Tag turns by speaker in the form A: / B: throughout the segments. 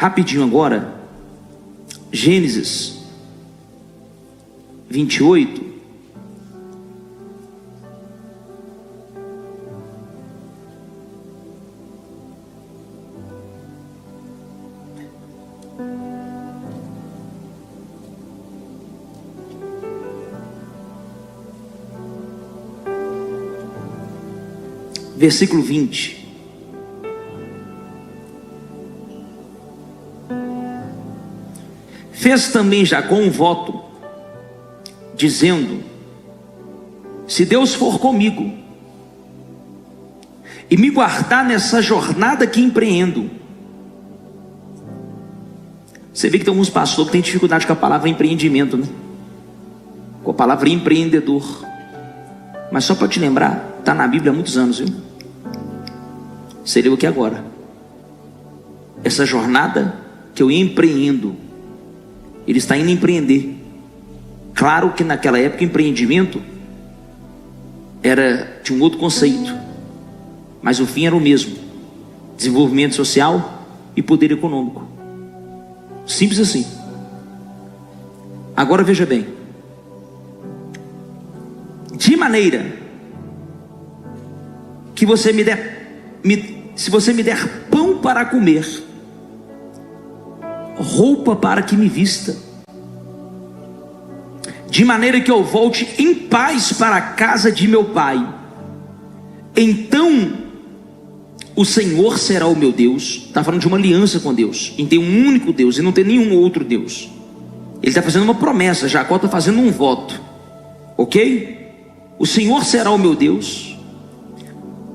A: rapidinho agora, Gênesis 28. Versículo 20. Fez também Jacó um voto, dizendo: se Deus for comigo e me guardar nessa jornada que empreendo. Você vê que tem alguns pastores que têm dificuldade com a palavra empreendimento, né? Com a palavra empreendedor. Mas só para te lembrar, está na Bíblia há muitos anos, viu? Você leu aqui agora. Essa jornada que eu empreendo, ele está indo empreender. Claro que naquela época empreendimento era de um outro conceito, mas o fim era o mesmo: desenvolvimento social e poder econômico. Simples assim. Agora veja bem: de maneira que você se você me der pão para comer, roupa para que me vista, de maneira que eu volte em paz para a casa de meu pai, então o Senhor será o meu Deus. Está falando de uma aliança com Deus, em ter um único Deus e não ter nenhum outro Deus. Ele está fazendo uma promessa, Jacó está fazendo um voto, ok? O Senhor será o meu Deus,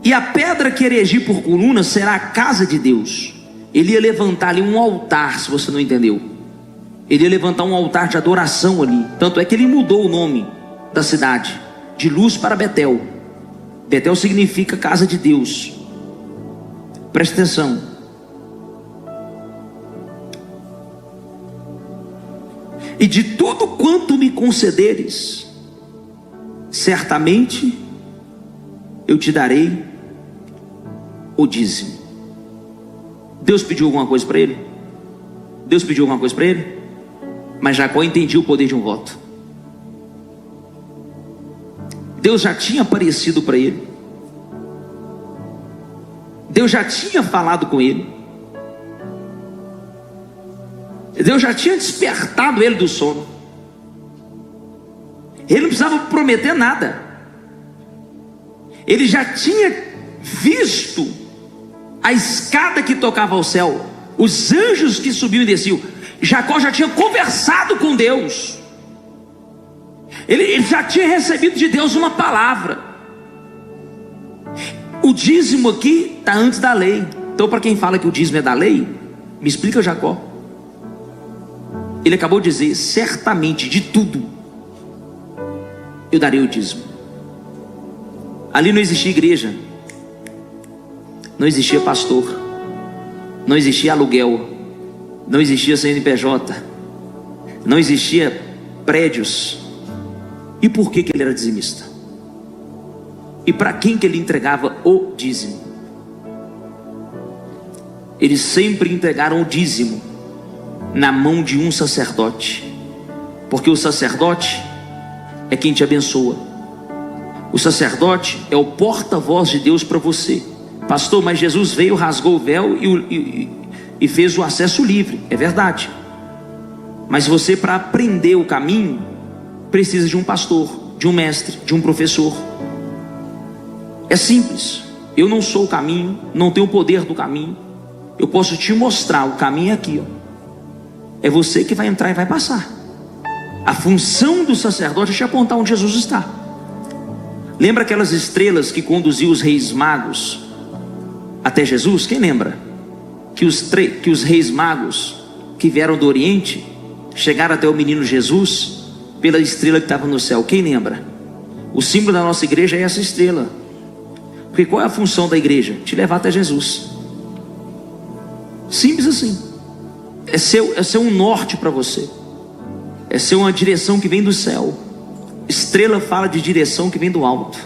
A: e a pedra que erigi por coluna será a casa de Deus. Ele ia levantar ali um altar, se você não entendeu. Ele ia levantar um altar de adoração ali. Tanto é que ele mudou o nome da cidade, de Luz para Betel. Betel significa casa de Deus. Preste atenção. E de tudo quanto me concederes, certamente eu te darei o dízimo. Deus pediu alguma coisa para ele? Deus pediu alguma coisa para ele? Mas Jacó entendia o poder de um voto. Deus já tinha aparecido para ele. Deus já tinha falado com ele. Deus já tinha despertado ele do sono. Ele não precisava prometer nada. Ele já tinha visto a escada que tocava ao céu, os anjos que subiam e desciam. Jacó já tinha conversado com Deus. Ele já tinha recebido de Deus uma palavra. O dízimo aqui está antes da lei. Então, para quem fala que o dízimo é da lei, me explica Jacó. Ele acabou de dizer: certamente de tudo eu darei o dízimo. Ali não existia igreja, não existia pastor, não existia aluguel, não existia CNPJ, não existia prédios. E por que ele era dizimista? E para quem que ele entregava o dízimo? Eles sempre entregaram o dízimo na mão de um sacerdote, porque o sacerdote é quem te abençoa. O sacerdote é o porta-voz de Deus para você. Pastor, mas Jesus veio, rasgou o véu e fez o acesso livre. É verdade. Mas você, para aprender o caminho, precisa de um pastor, de um mestre, de um professor. É simples. Eu não sou o caminho, não tenho o poder do caminho. Eu posso te mostrar, o caminho é aqui, ó. É você que vai entrar e vai passar. A função do sacerdote é te apontar onde Jesus está. Lembra aquelas estrelas que conduziam os reis magos até Jesus? Quem lembra? Que os reis magos que vieram do Oriente chegaram até o menino Jesus pela estrela que estava no céu. Quem lembra? O símbolo da nossa igreja é essa estrela. Porque qual é a função da igreja? Te levar até Jesus. Simples assim. É ser um norte para você. É ser uma direção que vem do céu. Estrela fala de direção que vem do alto.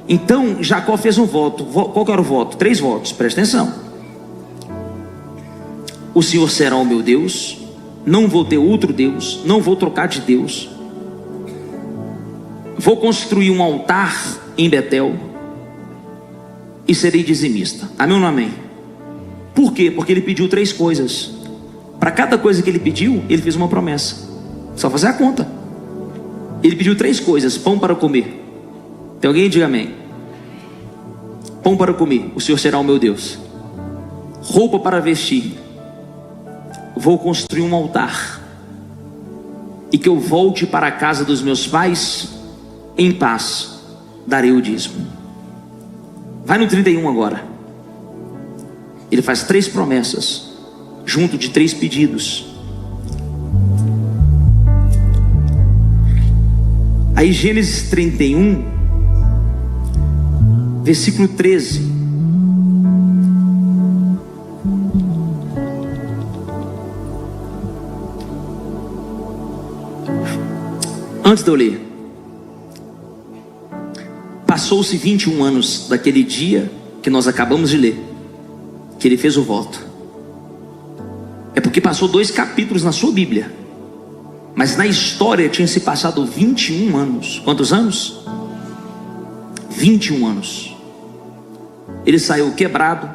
A: Então Jacó fez um voto. Qual que era o voto? 3 votos, presta atenção. o Senhor será o meu Deus, não vou ter outro Deus, não vou trocar de Deus. Vou construir um altar em Betel e serei dizimista. Amém ou não amém? Por quê? Porque ele pediu 3 coisas. Para cada coisa que ele pediu, ele fez uma promessa. Só fazer a conta. Ele pediu 3 coisas: pão para comer. Tem alguém? Diga amém. Pão para comer, o Senhor será o meu Deus. Roupa para vestir, vou construir um altar, e que eu volte para a casa dos meus pais em paz, darei o dízimo. Vai no 31 agora. Ele faz 3 promessas, junto de 3 pedidos. Aí Gênesis 31, versículo 13. Antes de eu ler, passou-se 21 anos daquele dia que nós acabamos de ler, que ele fez o voto. É porque passou 2 capítulos na sua Bíblia, mas na história tinha se passado 21 anos. Quantos anos? 21 anos. Ele saiu quebrado,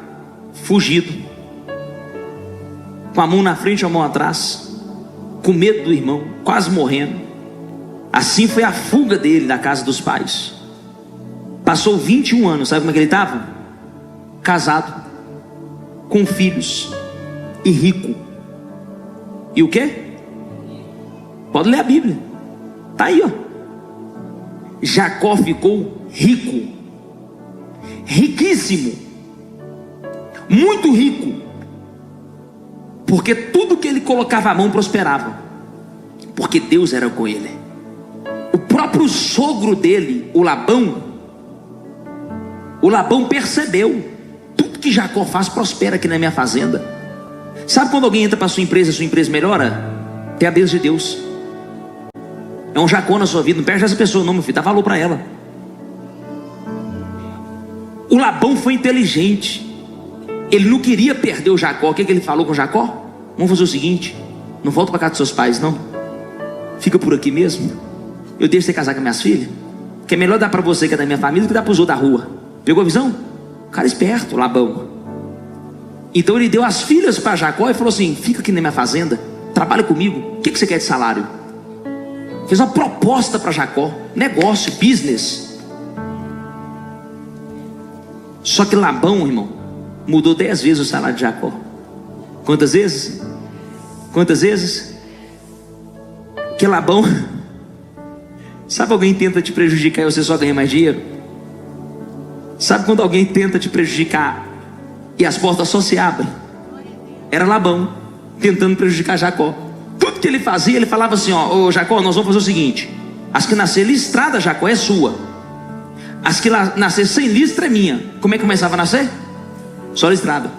A: fugido, com a mão na frente e a mão atrás, com medo do irmão, quase morrendo. Assim foi a fuga dele da casa dos pais. Passou 21 anos, sabe como é que ele estava? Casado, com filhos e rico. E o quê? Pode ler a Bíblia, está aí, ó. Jacó ficou rico, riquíssimo, muito rico, porque tudo que ele colocava a mão prosperava, porque Deus era com ele. O próprio sogro dele, o Labão percebeu: tudo que Jacó faz prospera aqui na minha fazenda. Sabe quando alguém entra para sua empresa melhora? Tem a bênção de Deus. É um Jacó na sua vida. Não perde essa pessoa não, meu filho, dá valor para ela. O Labão foi inteligente. Ele não queria perder o Jacó. O que ele falou com Jacó? Vamos fazer o seguinte: não volta para casa dos seus pais não, fica por aqui mesmo. Eu deixo você casar com minhas filhas, que é melhor dar para você que é da minha família do que dar para os outros da rua. Pegou a visão? O cara esperto, Labão. Então ele deu as filhas para Jacó e falou assim: fica aqui na minha fazenda, trabalha comigo. O que você quer de salário? Fez uma proposta para Jacó, negócio, business. Só que Labão, irmão, mudou 10 vezes o salário de Jacó. Quantas vezes? Quantas vezes? Que Labão... Sabe alguém tenta te prejudicar e você só ganha mais dinheiro? Sabe quando alguém tenta te prejudicar e as portas só se abrem? Era Labão tentando prejudicar Jacó. Tudo que ele fazia, ele falava assim: ó, Jacó, nós vamos fazer o seguinte: as que nascer listrada, Jacó, é sua. As que nascer sem listra é minha. Como é que começava a nascer? Só listrada.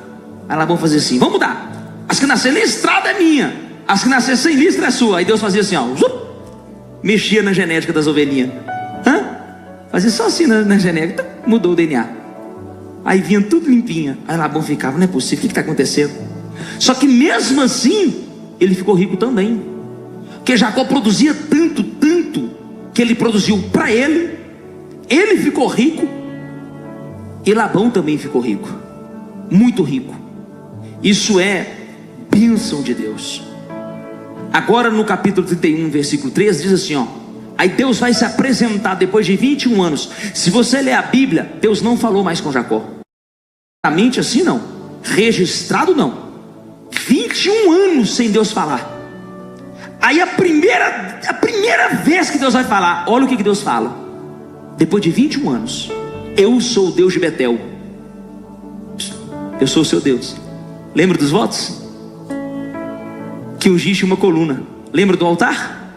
A: Aí Labão fazia assim: vamos mudar. As que nascer listrada é minha, as que nascer sem listra é sua. Aí Deus fazia assim, ó, mexia na genética das ovelhinhas. Fazia só assim na genética, mudou o DNA. Aí vinha tudo limpinha. Aí Labão ficava: não é possível, o que está acontecendo? Só que mesmo assim ele ficou rico também, porque Jacó produzia tanto, que ele produziu para ele ficou rico, e Labão também ficou rico, muito rico. Isso é bênção de Deus. Agora no capítulo 31, versículo 13, diz assim, ó: aí Deus vai se apresentar depois de 21 anos. Se você ler a Bíblia, Deus não falou mais com Jacó. Exatamente assim não, registrado não. 21 anos sem Deus falar. Aí a primeira vez que Deus vai falar, olha o que Deus fala. Depois de 21 anos: eu sou o Deus de Betel, eu sou o seu Deus. Lembra dos votos? Que ungiste uma coluna. Lembra do altar?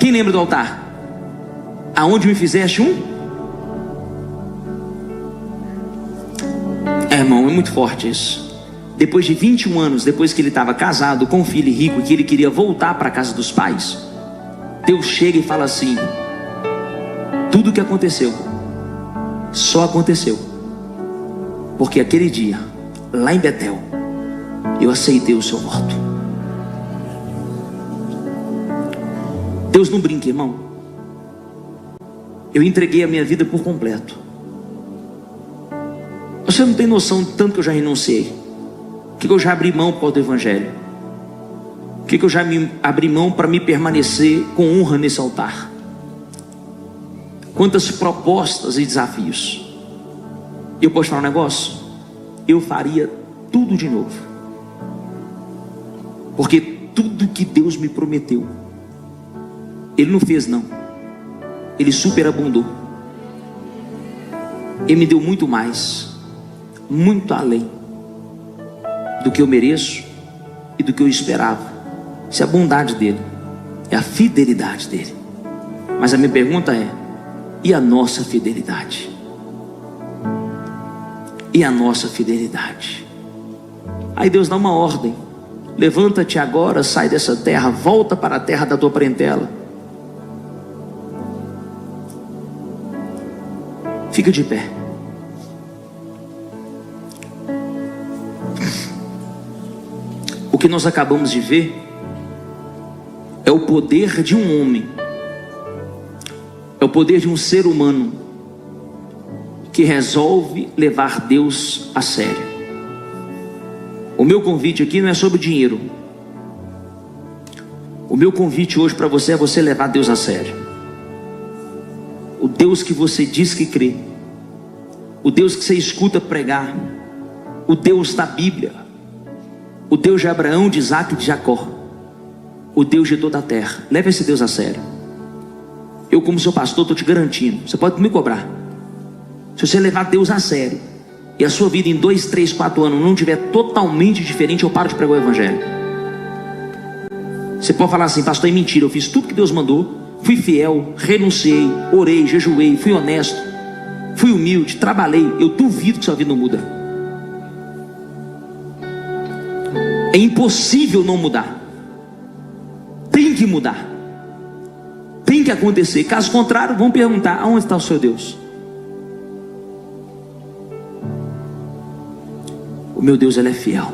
A: Quem lembra do altar? Aonde me fizeste irmão, é muito forte isso. Depois de 21 anos, depois que ele estava casado com um filho rico e que ele queria voltar para a casa dos pais, Deus chega e fala assim: tudo o que aconteceu só aconteceu porque aquele dia, lá em Betel, Eu aceitei o seu voto. Deus não brinca, irmão. Eu entreguei a minha vida por completo. Você não tem noção do tanto que eu já renunciei, que eu já abri mão por causa do Evangelho, que eu já abri mão para me permanecer com honra nesse altar. Quantas propostas e desafios. Eu posso falar um negócio? Eu faria tudo de novo, porque tudo que Deus me prometeu, Ele não fez não, Ele superabundou. Ele me deu muito mais, muito além do que eu mereço e do que eu esperava. Isso é a bondade dele, é a fidelidade dele. Mas a minha pergunta é: e a nossa fidelidade? E a nossa fidelidade? Aí Deus dá uma ordem: levanta-te agora, sai dessa terra, volta para a terra da tua parentela. Fica de pé. O que nós acabamos de ver é o poder de um homem, é o poder de um ser humano que resolve levar Deus a sério. O meu convite aqui não é sobre dinheiro. O meu convite hoje para você é você levar Deus a sério. O Deus que você diz que crê, o Deus que você escuta pregar, o Deus da Bíblia, o Deus de Abraão, de Isaac e de Jacó, o Deus de toda a terra. Leve esse Deus a sério. Eu, como seu pastor, estou te garantindo, você pode me cobrar. Se você levar Deus a sério e a sua vida em 2, 3, 4 anos não tiver totalmente diferente, eu paro de pregar o Evangelho. Você pode falar assim: pastor, é mentira, eu fiz tudo que Deus mandou, fui fiel, renunciei, orei, jejuei, fui honesto, fui humilde, trabalhei. Eu duvido que sua vida não muda. É impossível não mudar. Tem que mudar, tem que acontecer. Caso contrário, vão perguntar: aonde está o seu Deus? O meu Deus, Ele é fiel.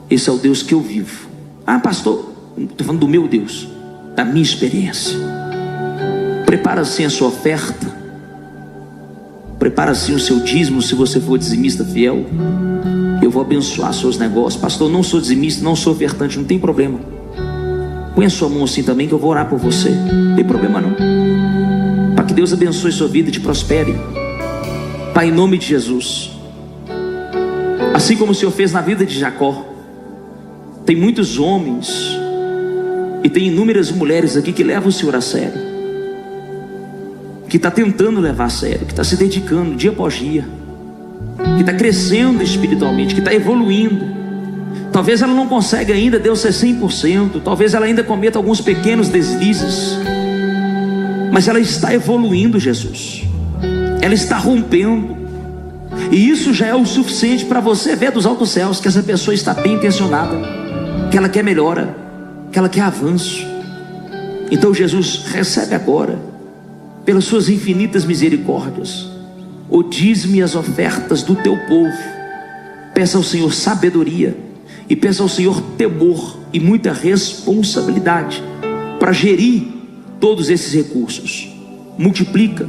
A: Esse é o Deus que eu vivo. Ah, pastor, estou falando do meu Deus, da minha experiência. Prepara assim a sua oferta, prepara assim o seu dízimo. Se você for dizimista fiel, eu vou abençoar seus negócios. Pastor, não sou dizimista, não sou ofertante, não tem problema. Põe a sua mão assim também, que eu vou orar por você. Não tem problema não. Para que Deus abençoe sua vida e te prospere. Pai, em nome de Jesus, assim como o Senhor fez na vida de Jacó, tem muitos homens e tem inúmeras mulheres aqui que levam o Senhor a sério, que está tentando levar a sério, que está se dedicando dia após dia, que está crescendo espiritualmente, que está evoluindo. Talvez ela não consiga ainda Deus ser 100%, talvez ela ainda cometa alguns pequenos deslizes, mas ela está evoluindo, Jesus. Ela está rompendo, e isso já é o suficiente para você ver dos altos céus que essa pessoa está bem intencionada, que ela quer melhora, que ela quer avanço. Então, Jesus, recebe agora, pelas suas infinitas misericórdias, o dízimo e as ofertas do teu povo. Peça ao Senhor sabedoria, e peça ao Senhor temor e muita responsabilidade para gerir todos esses recursos. Multiplica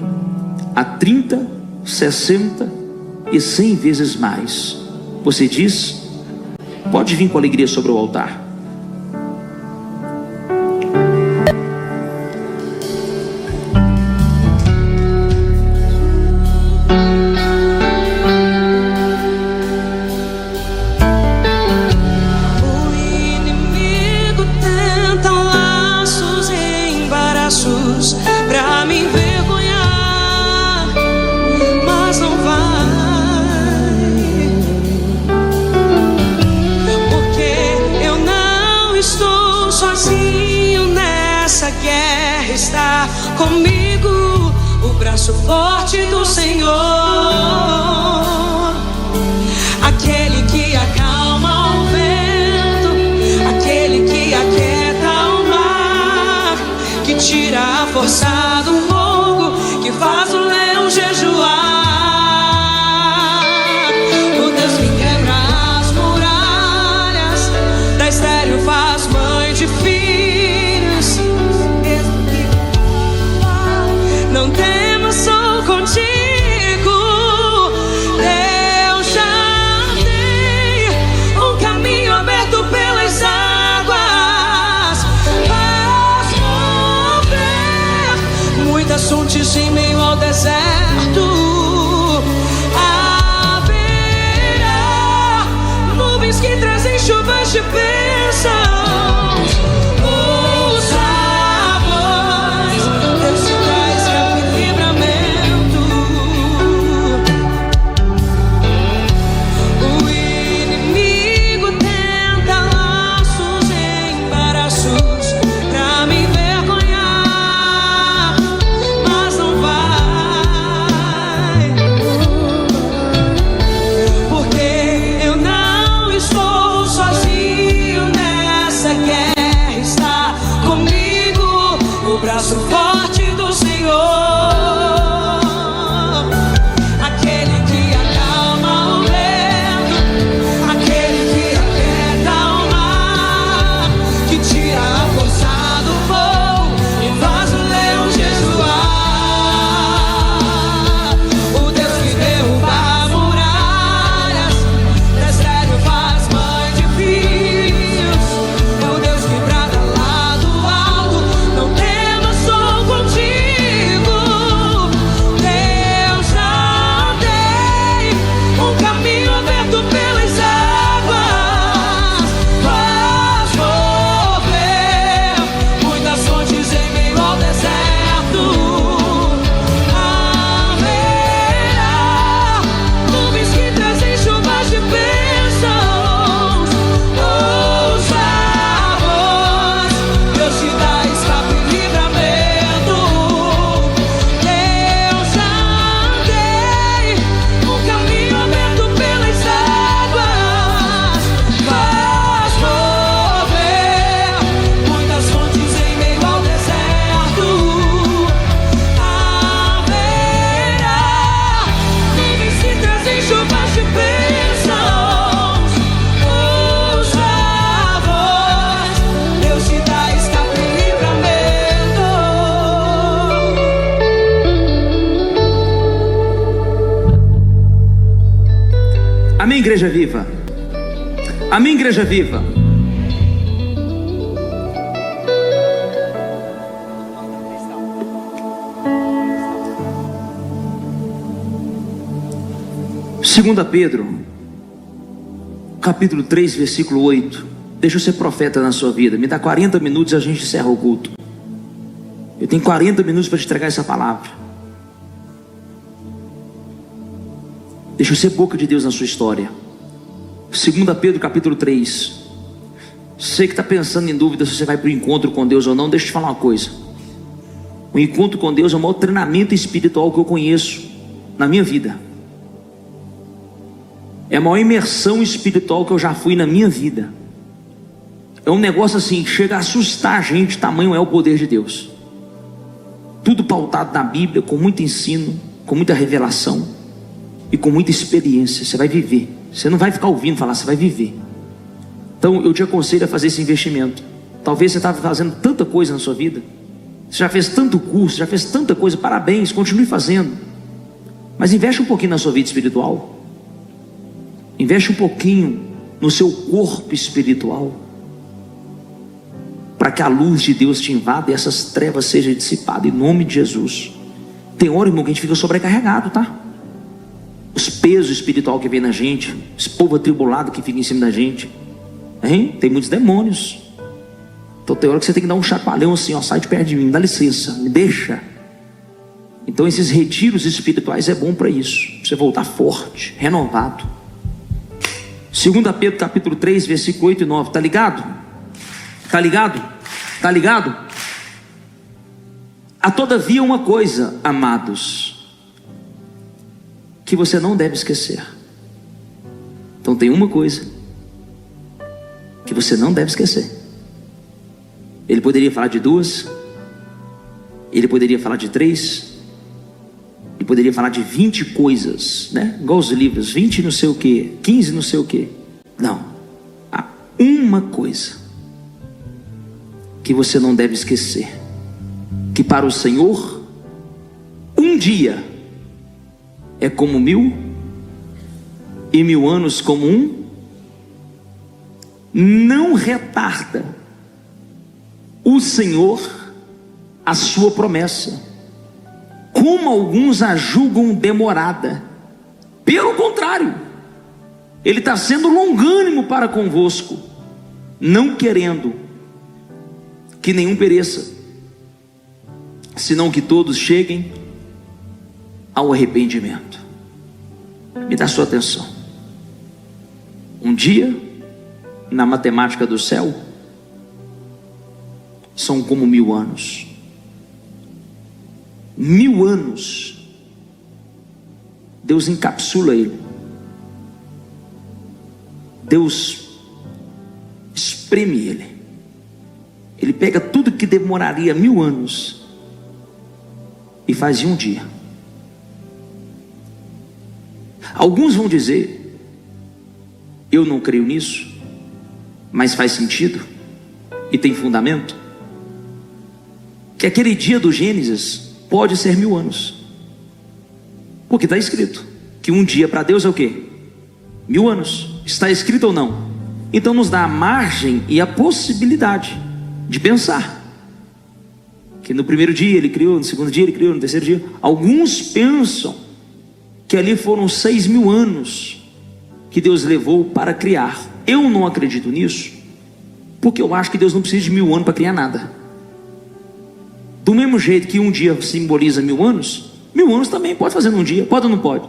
A: a 30, 60 e 100 vezes mais. Você diz: pode vir com alegria sobre o altar.
B: Pra me envergonhar, mas não vai, porque eu não estou sozinho nessa guerra. Está comigo o braço forte do Senhor, aquele que acalma o vento, aquele que aquieta o mar, que tira a força do fogo, que faz o leão jejuar. O Deus que quebra as muralhas, muitas fontes em meio ao deserto. Haverá nuvens que trazem chuvas de bênçãos.
A: Amém, igreja viva? Amém, igreja viva? Segunda Pedro, capítulo 3, versículo 8. Deixa eu ser profeta na sua vida. Me dá 40 minutos e a gente encerra o culto. Eu tenho 40 minutos para te entregar essa palavra. Deixa eu ser boca de Deus na sua história. 2 Pedro capítulo 3. Você que está pensando em dúvida se você vai para o encontro com Deus ou não, deixa eu te falar uma coisa. O encontro com Deus é o maior treinamento espiritual que eu conheço na minha vida. É a maior imersão espiritual que eu já fui na minha vida. É um negócio assim, que chega a assustar a gente, tamanho é o poder de Deus. Tudo pautado na Bíblia, com muito ensino, com muita revelação e com muita experiência. Você vai viver. Você não vai ficar ouvindo falar, você vai viver. Então eu te aconselho a fazer esse investimento. Talvez você estava fazendo tanta coisa na sua vida, você já fez tanto curso, já fez tanta coisa, parabéns, continue fazendo. Mas investe um pouquinho na sua vida espiritual. Investe um pouquinho no seu corpo espiritual, para que a luz de Deus te invada e essas trevas sejam dissipadas, em nome de Jesus. Tem hora, irmão, que a gente fica sobrecarregado, tá? Os pesos espiritual que vem na gente, esse povo atribulado que fica em cima da gente, hein? Tem muitos demônios. Então tem hora que você tem que dar um chacoalhão assim, ó, sai de perto de mim, dá licença, me deixa. Então esses retiros espirituais é bom para isso, pra você voltar forte, renovado. 2 Pedro capítulo 3, versículo 8 e 9, tá ligado? Tá ligado? Tá ligado? Há todavia uma coisa, amados, que você não deve esquecer. Então tem uma coisa que você não deve esquecer. Ele poderia falar de 2, ele poderia falar de 3, ele poderia falar de 20 coisas, né? Igual os livros, 20 não sei o que, 15 não sei o que. Não, há uma coisa que você não deve esquecer: que para o Senhor um dia é como 1000, e 1000 anos como um. Não retarda o Senhor a sua promessa, como alguns a julgam demorada. Pelo contrário, Ele está sendo longânimo para convosco, não querendo que nenhum pereça, senão que todos cheguem ao arrependimento. Me dá sua atenção. Um dia, na matemática do céu, são como 1000 anos. 1000 anos, Deus encapsula ele. Deus espreme ele. Ele pega tudo que demoraria 1000 anos e faz em um dia. Alguns vão dizer: eu não creio nisso, mas faz sentido e tem fundamento, que aquele dia do Gênesis pode ser 1000 anos, porque está escrito que um dia para Deus é o quê? 1000 anos. Está escrito ou não? Então nos dá a margem e a possibilidade de pensar que no primeiro dia Ele criou, no segundo dia Ele criou, no terceiro dia. Alguns pensam que ali foram 6000 anos que Deus levou para criar. Eu não acredito nisso, porque eu acho que Deus não precisa de 1000 anos para criar nada. Do mesmo jeito que um dia simboliza 1000 anos, 1000 anos também pode fazer num dia, pode ou não pode?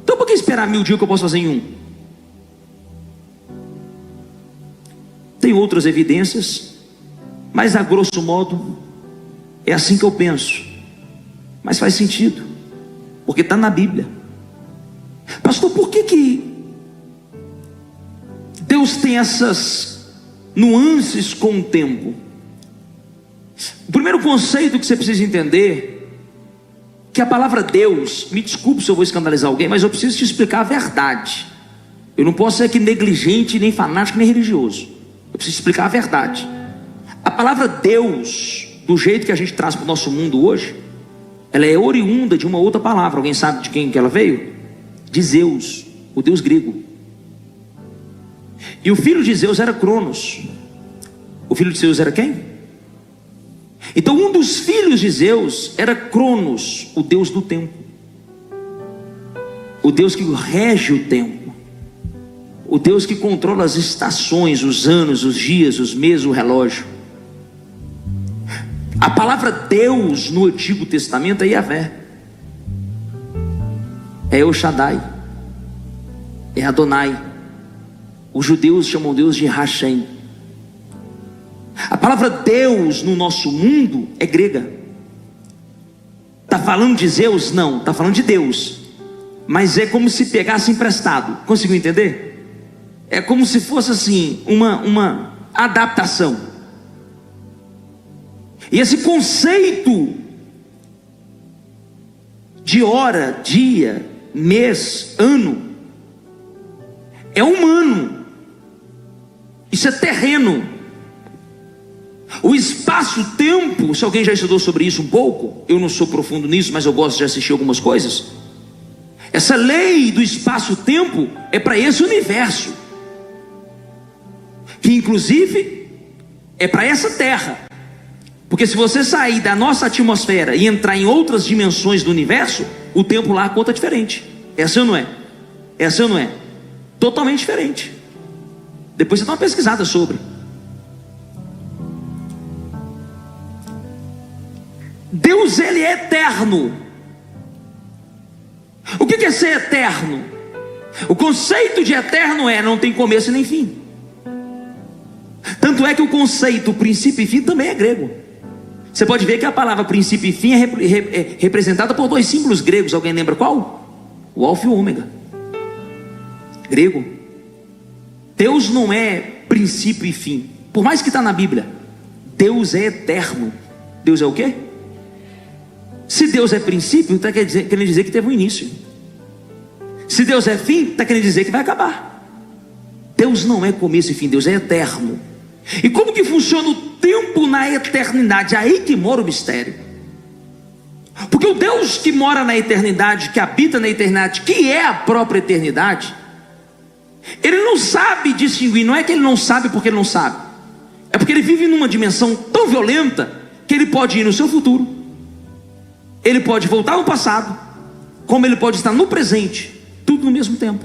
A: Então por que esperar 1000 dias que eu posso fazer em um? Tem outras evidências, mas a grosso modo é assim que eu penso. Mas faz sentido, porque está na Bíblia. Pastor, por que Deus tem essas nuances com o tempo? O primeiro conceito que você precisa entender, que a palavra Deus, me desculpe se eu vou escandalizar alguém, mas eu preciso te explicar a verdade. Eu não posso ser aqui negligente, nem fanático, nem religioso. Eu preciso explicar a verdade. A palavra Deus, do jeito que a gente traz para o nosso mundo hoje, ela é oriunda de uma outra palavra. Alguém sabe de quem que ela veio? De Zeus, o deus grego. E o filho de Zeus era Cronos. O filho de Zeus era quem? Então um dos filhos de Zeus era Cronos, o deus do tempo, o deus que rege o tempo, o Deus que controla as estações, os anos, os dias, os meses, o relógio. A palavra Deus no Antigo Testamento é Yahvé, é El Shaddai, é Adonai. Os judeus chamam Deus de Hashem. A palavra Deus no nosso mundo é grega. Está falando de Zeus? Não, está falando de Deus. Mas é como se pegasse emprestado. Conseguiu entender? É como se fosse assim, uma adaptação. E esse conceito de hora, dia, mês, ano, é humano. Isso é terreno. O espaço-tempo, se alguém já estudou sobre isso um pouco, eu não sou profundo nisso, mas eu gosto de assistir algumas coisas. Essa lei do espaço-tempo é para esse universo, que inclusive é para essa terra. Porque se você sair da nossa atmosfera e entrar em outras dimensões do universo, o tempo lá conta diferente. Essa ou não é? Essa ou não é? Totalmente diferente. Depois você dá uma pesquisada sobre. Deus, ele é eterno. O que é ser eterno? O conceito de eterno é: não tem começo nem fim. Tanto é que o conceito princípio e fim também é grego. Você pode ver que a palavra princípio e fim é representada por dois símbolos gregos. Alguém lembra qual? O alfa e o ômega. Grego. Deus não é princípio e fim. Por mais que está na Bíblia, Deus é eterno. Deus é o quê? Se Deus é princípio, está querendo dizer que teve um início. Se Deus é fim, está querendo dizer que vai acabar. Deus não é começo e fim, Deus é eterno. E como que funciona o tempo na eternidade? Aí que mora o mistério. Porque o Deus que mora na eternidade, que habita na eternidade, que é a própria eternidade, ele não sabe distinguir. Não é que ele não sabe porque ele não sabe, é porque ele vive numa dimensão tão violenta que ele pode ir no seu futuro, Ele pode voltar no passado, como ele pode estar no presente, tudo no mesmo tempo.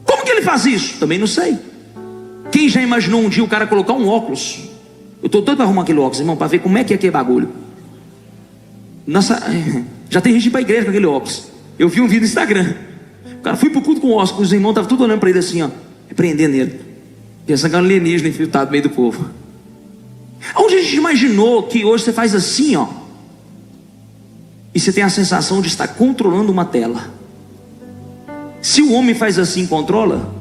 A: Como que ele faz isso? Também não sei. Quem já imaginou um dia o cara colocar um óculos? Eu estou doido para arrumar aquele óculos, irmão, para ver como é que é aquele bagulho. Nossa, já tem gente ir para a igreja com aquele óculos. Eu vi um vídeo no Instagram. O cara foi pro culto com o óculos, os irmãos estavam tudo olhando para ele assim, ó, repreendendo ele, pensando que era um alienígena infiltrado no meio do povo. Onde a gente imaginou que hoje você faz assim, ó, e você tem a sensação de estar controlando uma tela? Se o homem faz assim, controla?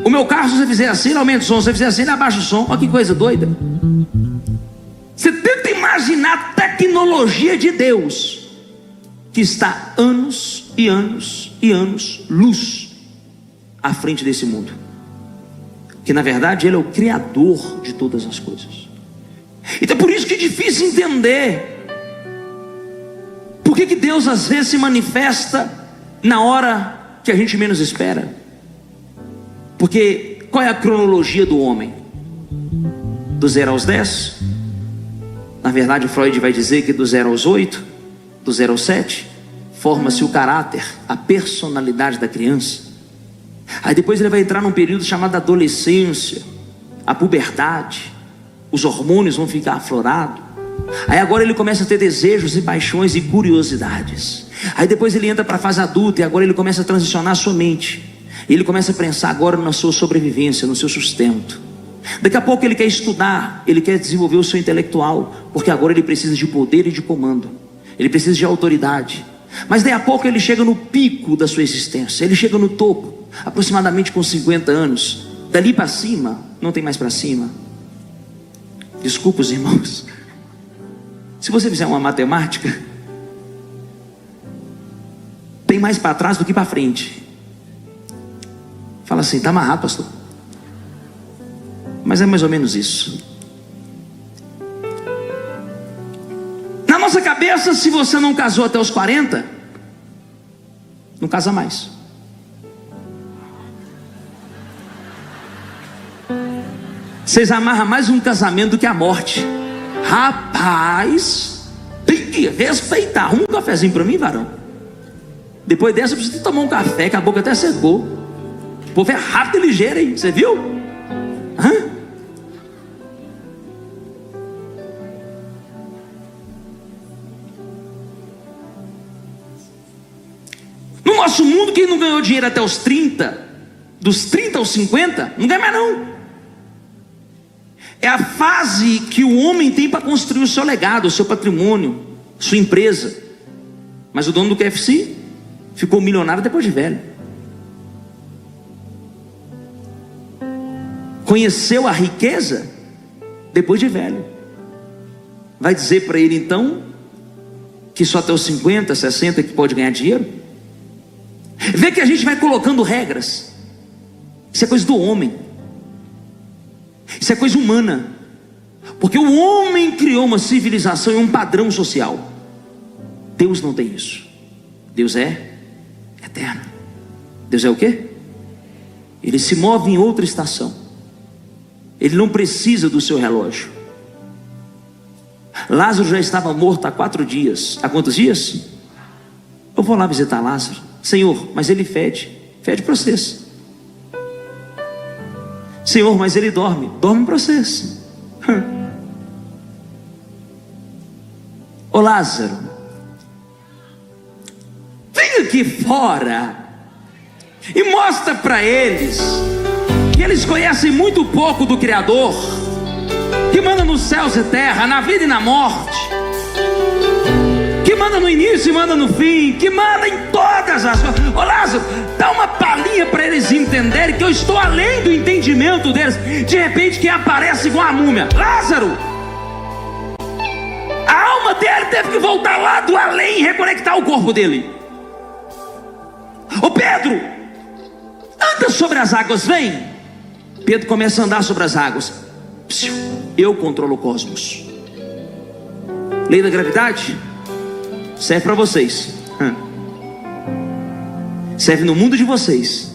A: O meu carro, se você fizer assim, ele aumenta o som. Se você fizer assim, ele abaixa o som. Olha que coisa doida. Você tenta imaginar a tecnologia de Deus, que está anos e anos e anos luz à frente desse mundo, que na verdade Ele é o Criador de todas as coisas. Então por isso que é difícil entender por que Deus às vezes se manifesta na hora que a gente menos espera. Porque qual é a cronologia do homem? Do 0 aos 10? Na verdade Freud vai dizer que do 0 aos 8, do 0 aos 7, forma-se o caráter, a personalidade da criança. Aí depois ele vai entrar num período chamado adolescência, a puberdade, os hormônios vão ficar aflorados. Aí agora ele começa a ter desejos e paixões e curiosidades. Aí depois ele entra para a fase adulta e agora ele começa a transicionar a sua mente. Ele começa a pensar agora na sua sobrevivência, no seu sustento. Daqui a pouco ele quer estudar, ele quer desenvolver o seu intelectual, porque agora ele precisa de poder e de comando. Ele precisa de autoridade. Mas daí a pouco ele chega no pico da sua existência, ele chega no topo, aproximadamente com 50 anos. Dali para cima, não tem mais para cima. Desculpa os irmãos, se você fizer uma matemática, tem mais para trás do que para frente. Fala assim, está amarrado, pastor. Mas é mais ou menos isso. Na nossa cabeça, se você não casou até os 40, não casa mais. Vocês amarram mais um casamento do que a morte. Rapaz, tem que respeitar. Arruma um cafezinho para mim, varão. Depois dessa eu preciso tomar um café, que a boca até secou. O povo é rápido e ligeiro, hein? Você viu? Hã? No nosso mundo, quem não ganhou dinheiro até os 30, dos 30 aos 50, não ganha mais não. É a fase que o homem tem para construir o seu legado, o seu patrimônio, sua empresa. Mas o dono do KFC ficou milionário depois de velho. Conheceu a riqueza depois de velho. Vai dizer para ele então que só até os 50, 60 que pode ganhar dinheiro? Vê que a gente vai colocando regras. Isso é coisa do homem. Isso é coisa humana. Porque o homem criou uma civilização e um padrão social. Deus não tem isso. Deus é eterno. Deus é o quê? Ele se move em outra estação. Ele não precisa do seu relógio. Lázaro já estava morto há 4 dias. Há quantos dias? Eu vou lá visitar Lázaro. Senhor, mas ele fede. Fede para vocês. Senhor, mas ele dorme. Dorme para vocês. Ô Lázaro, vem aqui fora e mostra para eles que eles conhecem muito pouco do Criador, que manda nos céus e terra, na vida e na morte, que manda no início e manda no fim, que manda em todas as coisas. Ô Lázaro, dá uma palhinha para eles entenderem que eu estou além do entendimento deles. De repente quem aparece igual a múmia? Lázaro! A alma dele teve que voltar lá do além e reconectar o corpo dele. Ô Pedro, anda sobre as águas, vem. Pedro começa a andar sobre as águas. Eu controlo o cosmos. Lei da gravidade serve para vocês. serve no mundo de vocês.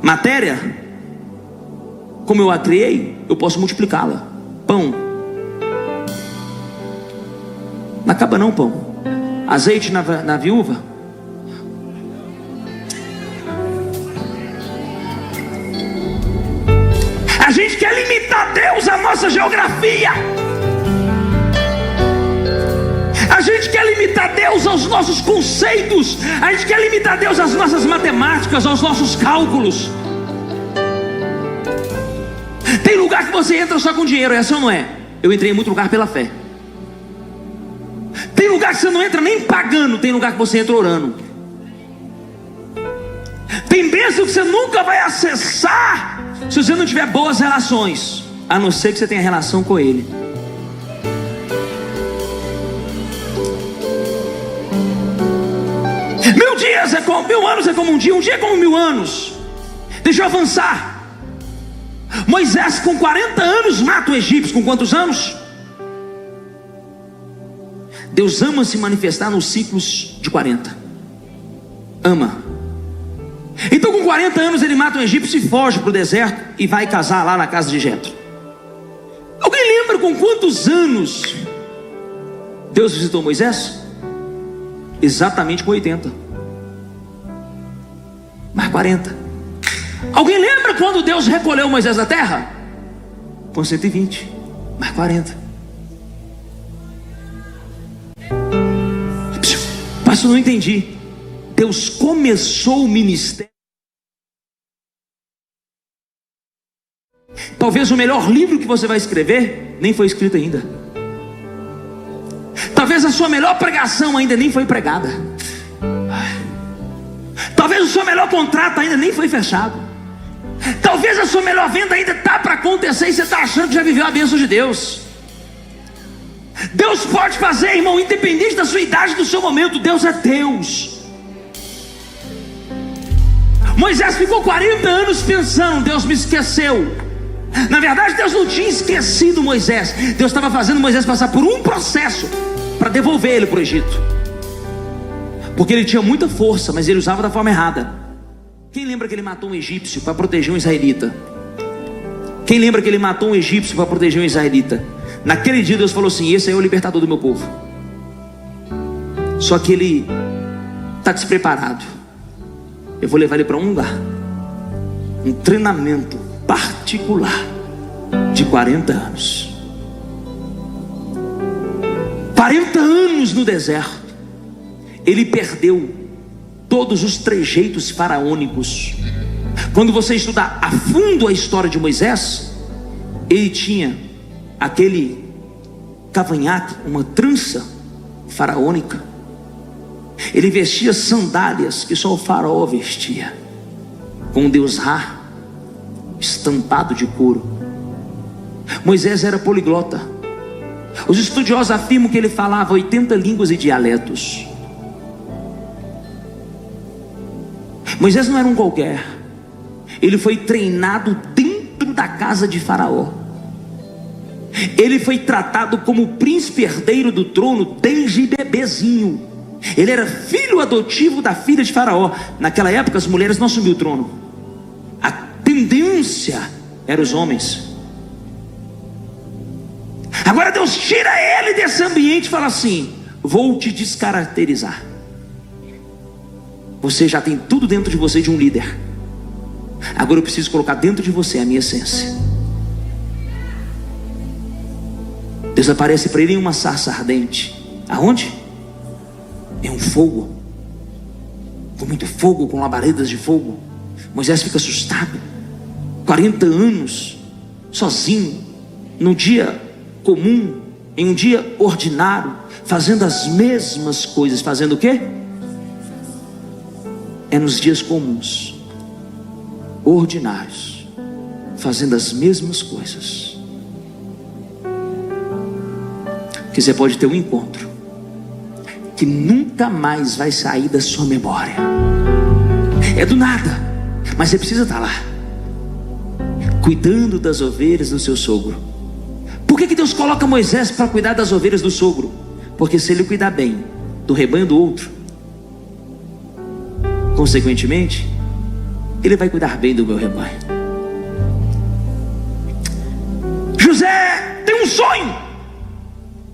A: Matéria, como eu a criei, eu posso multiplicá-la. Pão, não acaba não pão. Azeite na viúva. A gente quer limitar Deus à nossa geografia. A gente quer limitar Deus aos nossos conceitos. A gente quer limitar Deus às nossas matemáticas, aos nossos cálculos. Tem lugar que você entra só com dinheiro, essa ou não é? Eu entrei em muito lugar pela fé. Tem lugar que você não entra nem pagando, tem lugar que você entra orando. Tem bênção que você nunca vai acessar se você não tiver boas relações, a não ser que você tenha relação com Ele. Mil anos é como um dia é como 1000 anos. Deixa eu avançar. Moisés com 40 anos mata o egípcio. Com quantos anos? Deus ama se manifestar nos ciclos de 40. Ama. Então com 40 anos ele mata um egípcio e foge para o deserto e vai casar lá na casa de Jetro. Alguém lembra com quantos anos Deus visitou Moisés? Exatamente com 80. Mais 40. Alguém lembra quando Deus recolheu Moisés da terra? Com 120. Mais 40. Pastor, não entendi. Deus começou o ministério. Talvez o melhor livro que você vai escrever nem foi escrito ainda. Talvez a sua melhor pregação ainda nem foi pregada. Talvez o seu melhor contrato ainda nem foi fechado. Talvez a sua melhor venda ainda está para acontecer e você está achando que já viveu a bênção de Deus. Deus pode fazer, irmão, independente da sua idade, do seu momento. Deus é Deus. Moisés ficou 40 anos pensando: Deus me esqueceu. Na verdade, Deus não tinha esquecido Moisés. Deus estava fazendo Moisés passar por um processo para devolver ele para o Egito, porque ele tinha muita força, mas ele usava da forma errada. Quem lembra que ele matou um egípcio para proteger um israelita? Quem lembra que ele matou um egípcio para proteger um israelita? Naquele dia Deus falou assim: esse aí é o libertador do meu povo. Só que ele está despreparado. Eu vou levar ele para um lugar, um treinamento particular de 40 anos. 40 anos no deserto. Ele perdeu todos os trejeitos faraônicos. Quando você estudar a fundo a história de Moisés, ele tinha aquele cavanhaque, uma trança faraônica. Ele vestia sandálias que só o faraó vestia, com o deus Ra estampado de couro. Moisés era poliglota. Os estudiosos afirmam que ele falava 80 línguas e dialetos. Moisés não era um qualquer. Ele foi treinado dentro da casa de Faraó. Ele foi tratado como príncipe herdeiro do trono desde bebezinho. Ele era filho adotivo da filha de Faraó. Naquela época as mulheres não assumiam o trono. A tendência eram os homens. Agora Deus tira ele desse ambiente e fala assim: vou te descaracterizar. Você já tem tudo dentro de você de um líder. Agora eu preciso colocar dentro de você a minha essência. Deus aparece para ele em uma sarça ardente. Aonde? Em um fogo. Com muito fogo, com labaredas de fogo. Moisés fica assustado. 40 anos sozinho, num dia comum, em um dia ordinário, fazendo as mesmas coisas. Fazendo o quê? É nos dias comuns, ordinários, fazendo as mesmas coisas, que você pode ter um encontro que nunca mais vai sair da sua memória. É do nada, mas você precisa estar lá, cuidando das ovelhas do seu sogro. Por que Deus coloca Moisés para cuidar das ovelhas do sogro? Porque se ele cuidar bem do rebanho do outro, consequentemente, Ele vai cuidar bem do meu rebanho. José tem um sonho.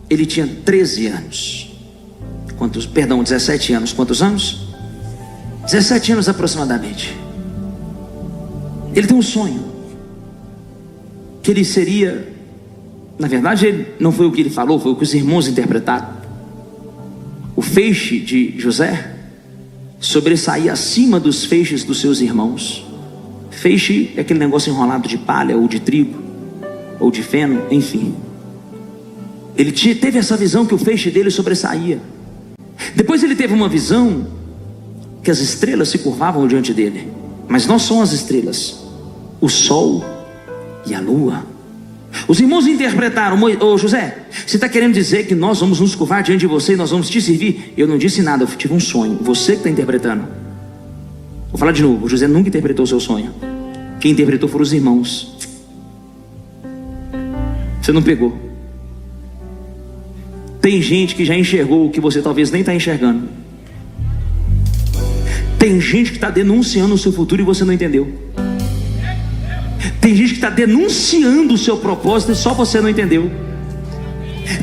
A: Ele tinha 13 anos. 17 anos. Quantos anos? 17 anos aproximadamente. Ele tem um sonho. Que ele seria... Na verdade, não foi o que ele falou, foi o que os irmãos interpretaram. O feixe de José sobressaía acima dos feixes dos seus irmãos. Feixe é aquele negócio enrolado de palha ou de trigo ou de feno, enfim. Ele teve essa visão que o feixe dele sobressaía. Depois ele teve uma visão que as estrelas se curvavam diante dele. Mas não são as estrelas, o sol e a lua. Os irmãos interpretaram: José, você está querendo dizer que nós vamos nos curvar diante de você e nós vamos te servir? Eu não disse nada, eu tive um sonho. Você que está interpretando. Vou falar de novo: José nunca interpretou o seu sonho. Quem interpretou foram os irmãos. Você não pegou. Tem gente que já enxergou o que você talvez nem está enxergando. Tem gente que está denunciando o seu futuro e você não entendeu. Tem gente que está denunciando o seu propósito e só você não entendeu.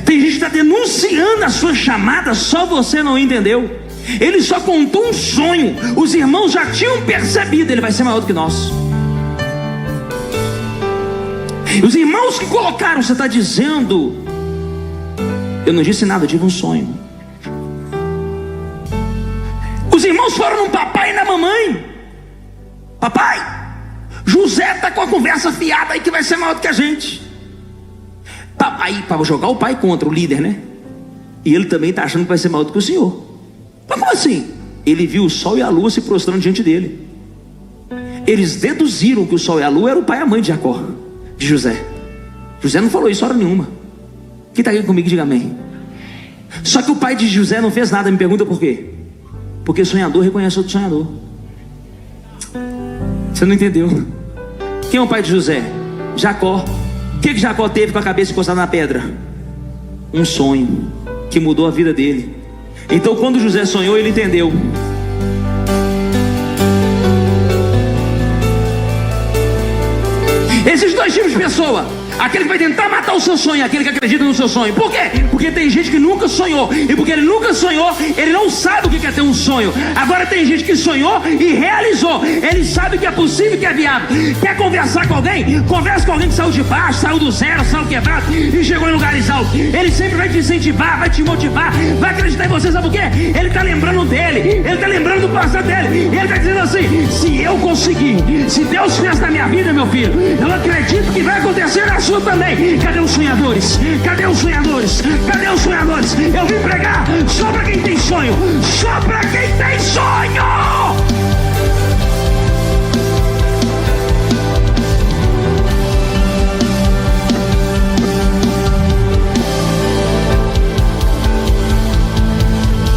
A: Tem gente que está denunciando a sua chamada, só você não entendeu. Ele só contou um sonho. Os irmãos já tinham percebido: ele vai ser maior do que nós. Os irmãos que colocaram: você está dizendo... Eu não disse nada, eu tive um sonho. Os irmãos foram no papai e na mamãe: papai, José está com a conversa fiada aí que vai ser maior do que a gente. Aí, para jogar o pai contra o líder, né? E ele também está achando que vai ser maior do que o senhor. Mas como assim? Ele viu o sol e a lua se prostrando diante dele. Eles deduziram que o sol e a lua eram o pai e a mãe de Jacó, de José. José não falou isso hora nenhuma. Quem está aqui comigo, diga amém. Só que o pai de José não fez nada. Me pergunta por quê? Porque sonhador reconhece outro sonhador. Você não entendeu? Quem é o pai de José? Jacó. O que Jacó teve com a cabeça encostada na pedra? Um sonho que mudou a vida dele. Então quando José sonhou, ele entendeu. Existem dois tipos de pessoa: aquele que vai tentar matar o seu sonho, aquele que acredita no seu sonho. Por quê? Porque tem gente que nunca sonhou. E porque ele nunca sonhou, ele não sabe o que é ter um sonho. Agora tem gente que sonhou e realizou. Ele sabe que é possível, que é viável. Quer conversar com alguém? Conversa com alguém que saiu de baixo, saiu do zero, saiu quebrado e chegou em lugares altos. Ele sempre vai te incentivar, vai te motivar, vai acreditar em você. Sabe por quê? Ele está lembrando dele, ele está lembrando do passado dele. Ele está dizendo assim: se eu conseguir, se Deus fez na minha vida, meu filho, eu acredito que vai acontecer na sua também. Cadê os sonhadores? Cadê os sonhadores? Cadê os sonhadores? Eu vim pregar só para quem tem sonho. Só para quem tem sonho.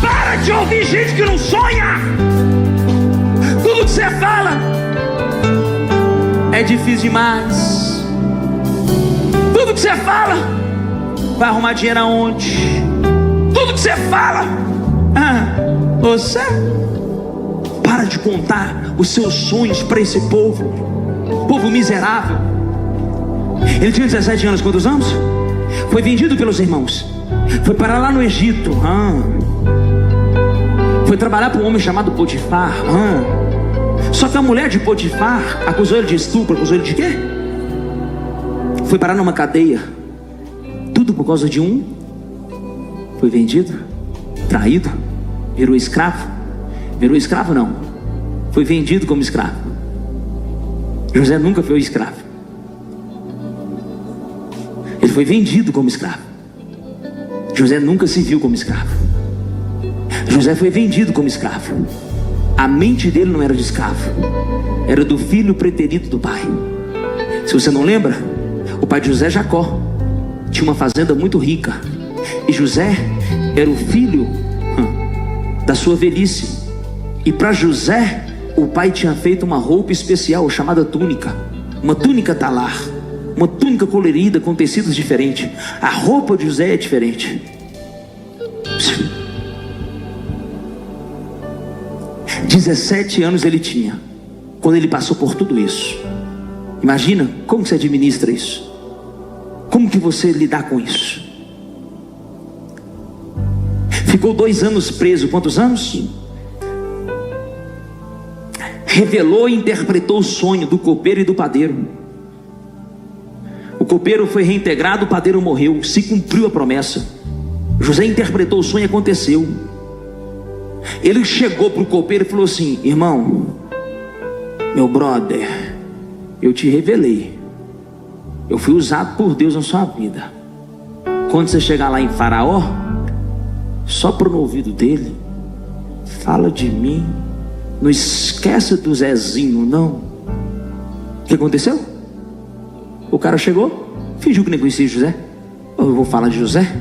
A: Para de ouvir gente que não sonha. Tudo que você fala é difícil demais. Tudo que você fala, vai arrumar dinheiro aonde? Tudo que você fala, você para de contar os seus sonhos para esse povo miserável. Ele tinha 17 anos, quantos anos? Foi vendido pelos irmãos, foi parar lá no Egito, foi trabalhar para um homem chamado Potifar. Só que a mulher de Potifar acusou ele de estupro. Acusou ele de quê? Foi parar numa cadeia. Tudo por causa de um. Foi vendido, traído, virou escravo. Virou escravo não, foi vendido como escravo. José nunca foi escravo. Ele foi vendido como escravo. José nunca se viu como escravo. José foi vendido como escravo. A mente dele não era de escravo, era do filho preterido do pai. Se você não lembra, o pai de José, Jacó, tinha uma fazenda muito rica. E José era o filho da sua velhice. E para José, o pai tinha feito uma roupa especial chamada túnica. Uma túnica talar, uma túnica colorida com tecidos diferentes. A roupa de José é diferente. 17 anos ele tinha quando ele passou por tudo isso. Imagina como que você administra isso. Como que você lidar com isso? Ficou 2 anos preso. Quantos anos? Revelou e interpretou o sonho do copeiro e do padeiro. O copeiro foi reintegrado, o padeiro morreu. Se cumpriu a promessa. José interpretou o sonho e aconteceu. Ele chegou para o copeiro e falou assim: irmão, meu brother, eu te revelei. Eu fui usado por Deus na sua vida. Quando você chegar lá em Faraó, sopra no ouvido dele, fala de mim, não esquece do Zezinho não. O que aconteceu? O cara chegou, fingiu que nem conhecia José. Eu vou falar de José?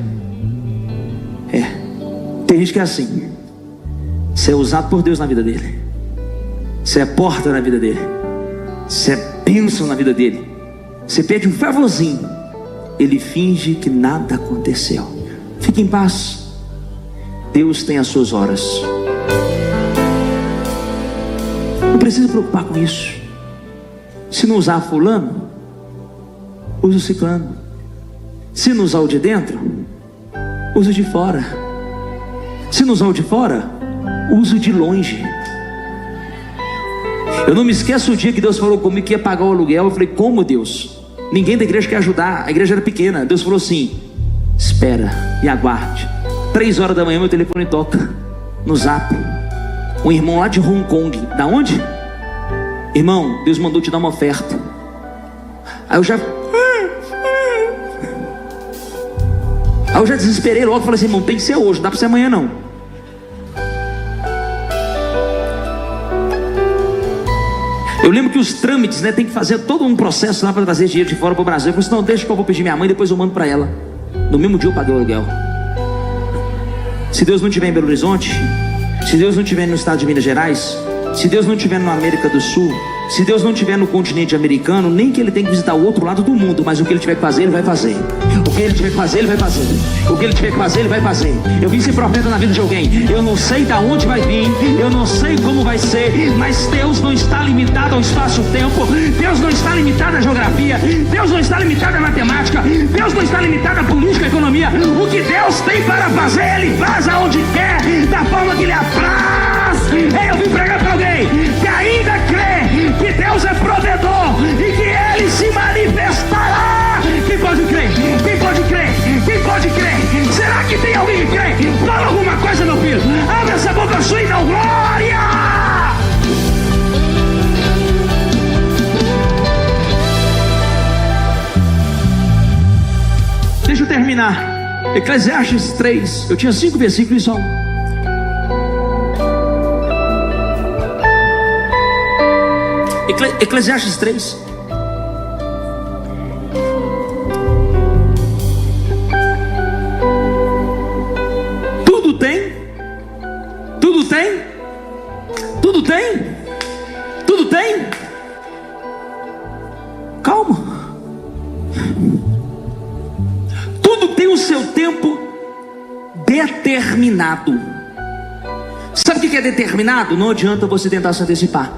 A: Tem gente que é assim. Você é usado por Deus na vida dele, você é porta na vida dele, você é bênção na vida dele. Você pede um favorzinho, ele finge que nada aconteceu. Fique em paz. Deus tem as suas horas. Não precisa se preocupar com isso. Se não usar fulano, usa o ciclano. Se não usar o de dentro, usa o de fora. Se não usar o de fora, usa o de longe. Eu não me esqueço o dia que Deus falou comigo que ia pagar o aluguel. Eu falei: como, Deus? Ninguém da igreja quer ajudar, a igreja era pequena. Deus falou assim: espera e aguarde. 3 horas da manhã meu telefone toca no zap. Um irmão lá de Hong Kong. Da onde? Irmão, Deus mandou te dar uma oferta. Aí eu já desesperei logo. Falei assim: irmão, tem que ser hoje, não dá para ser amanhã não. Eu lembro que os trâmites, tem que fazer todo um processo lá para trazer dinheiro de fora para o Brasil. Eu falei assim: não, deixa que eu vou pedir minha mãe, depois eu mando para ela. No mesmo dia eu paguei o aluguel. Se Deus não estiver em Belo Horizonte, se Deus não estiver no estado de Minas Gerais, se Deus não estiver na América do Sul, se Deus não estiver no continente americano, nem que ele tenha que visitar o outro lado do mundo, mas o que ele tiver que fazer, ele vai fazer. O que ele tiver que fazer, ele vai fazer. O que ele tiver que fazer, ele vai fazer. Eu vim ser profeta na vida de alguém. Eu não sei de onde vai vir, eu não sei como vai ser, mas Deus não está limitado ao espaço-tempo. Deus não está limitado à geografia. Deus não está limitado à matemática. Deus não está limitado à política e economia. O que Deus tem para fazer, Ele faz aonde quer, da forma que lhe apraz. Eu vim pregar para alguém que ainda crê que Deus é provedor e que Ele se manifestará. Quem pode crer? Quem pode crer? Quem pode crer? Será que tem alguém que crê? Fala alguma coisa, meu filho. Abre essa boca sua e dá glória. Deixa eu terminar. Eclesiastes 3. Eu tinha 5 versículos só. Eclesiastes 3. Tudo tem. Tudo tem. Tudo tem. Tudo tem. Calma. Tudo tem o seu tempo determinado. Sabe o que é determinado? Não adianta você tentar se antecipar.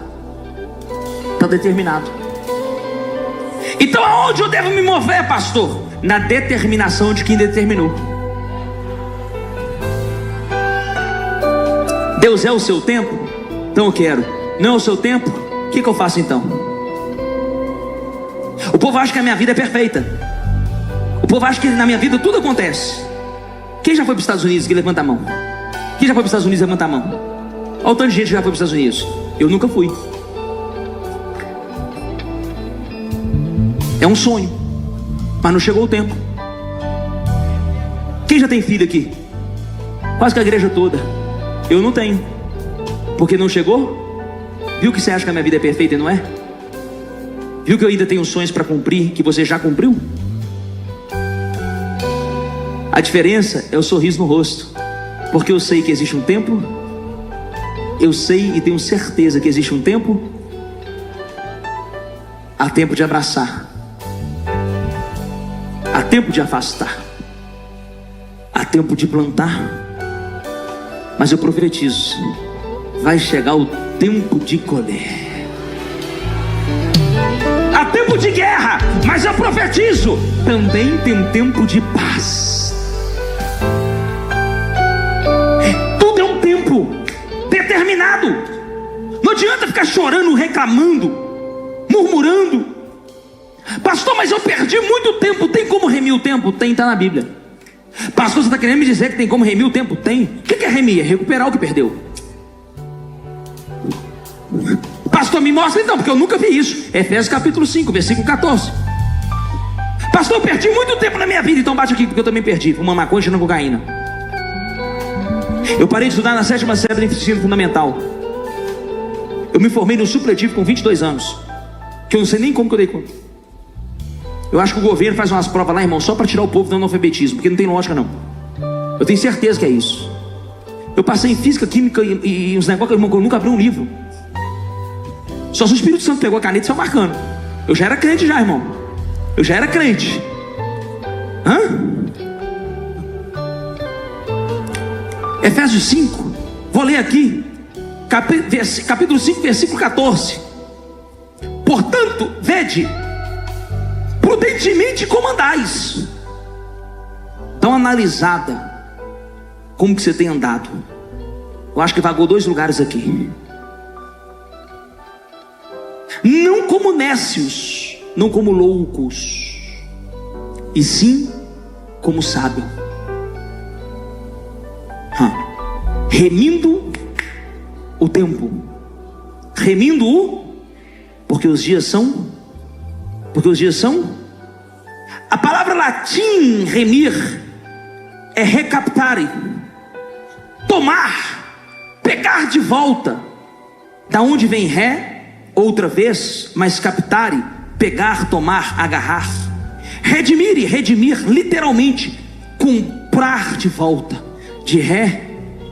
A: Está determinado. Então aonde eu devo me mover, pastor? Na determinação de quem determinou. Deus é o seu tempo? Então eu quero. Não é o seu tempo? O que eu faço então? O povo acha que a minha vida é perfeita. O povo acha que na minha vida tudo acontece. Quem já foi para os Estados Unidos? Que levanta a mão. Quem já foi para os Estados Unidos? Levanta a mão. Olha o tanto de gente que já foi para os Estados Unidos. Eu nunca fui. É um sonho, mas não chegou o tempo. Quem já tem filho aqui? Quase que a igreja toda. Eu não tenho. Porque não chegou? Viu que você acha que a minha vida é perfeita e não é? Viu que eu ainda tenho sonhos para cumprir que você já cumpriu? A diferença é o sorriso no rosto. Porque eu sei que existe um tempo. Eu sei e tenho certeza que existe um tempo. Há tempo de abraçar. Há tempo de afastar. Há tempo de plantar. Mas eu profetizo vai chegar o tempo de colher. Há tempo de guerra, mas eu profetizo, também tem um tempo de paz. Tudo é um tempo determinado. Não adianta ficar chorando, reclamando, murmurando. Pastor, mas eu perdi muito tempo. Tem como remir o tempo? Tem, está na Bíblia. Pastor, você está querendo me dizer que tem como remir o tempo? Tem. O que é remir? É recuperar o que perdeu. Pastor, me mostra então, porque eu nunca vi isso. Efésios capítulo 5, versículo 14. Pastor, eu perdi muito tempo na minha vida. Então bate aqui, porque eu também perdi. Uma maconha cheirando cocaína. Eu parei de estudar na 7ª série do ensino fundamental. Eu me formei no supletivo com 22 anos, que eu não sei nem como que eu dei conta. Eu acho que o governo faz umas provas lá, irmão, só para tirar o povo do analfabetismo, porque não tem lógica não. Eu tenho certeza que é isso. Eu passei em física, química e uns negócios, irmão, que eu nunca abri um livro. Só se o Espírito Santo pegou a caneta e saiu marcando. Eu já era crente já, irmão. Eu já era crente. Efésios 5, vou ler aqui, capítulo 5, versículo 14. Portanto, vede prudentemente como andais. Dá uma analisada como que você tem andado. Eu acho que vagou 2 lugares aqui. Não como nécios, não como loucos, e sim como sábio, remindo o tempo. Remindo-o, porque os dias são. A palavra latim remir é recaptare, tomar, pegar de volta. Da onde vem ré? Outra vez, mas captare, pegar, tomar, agarrar. Redimir, literalmente, comprar de volta. De ré,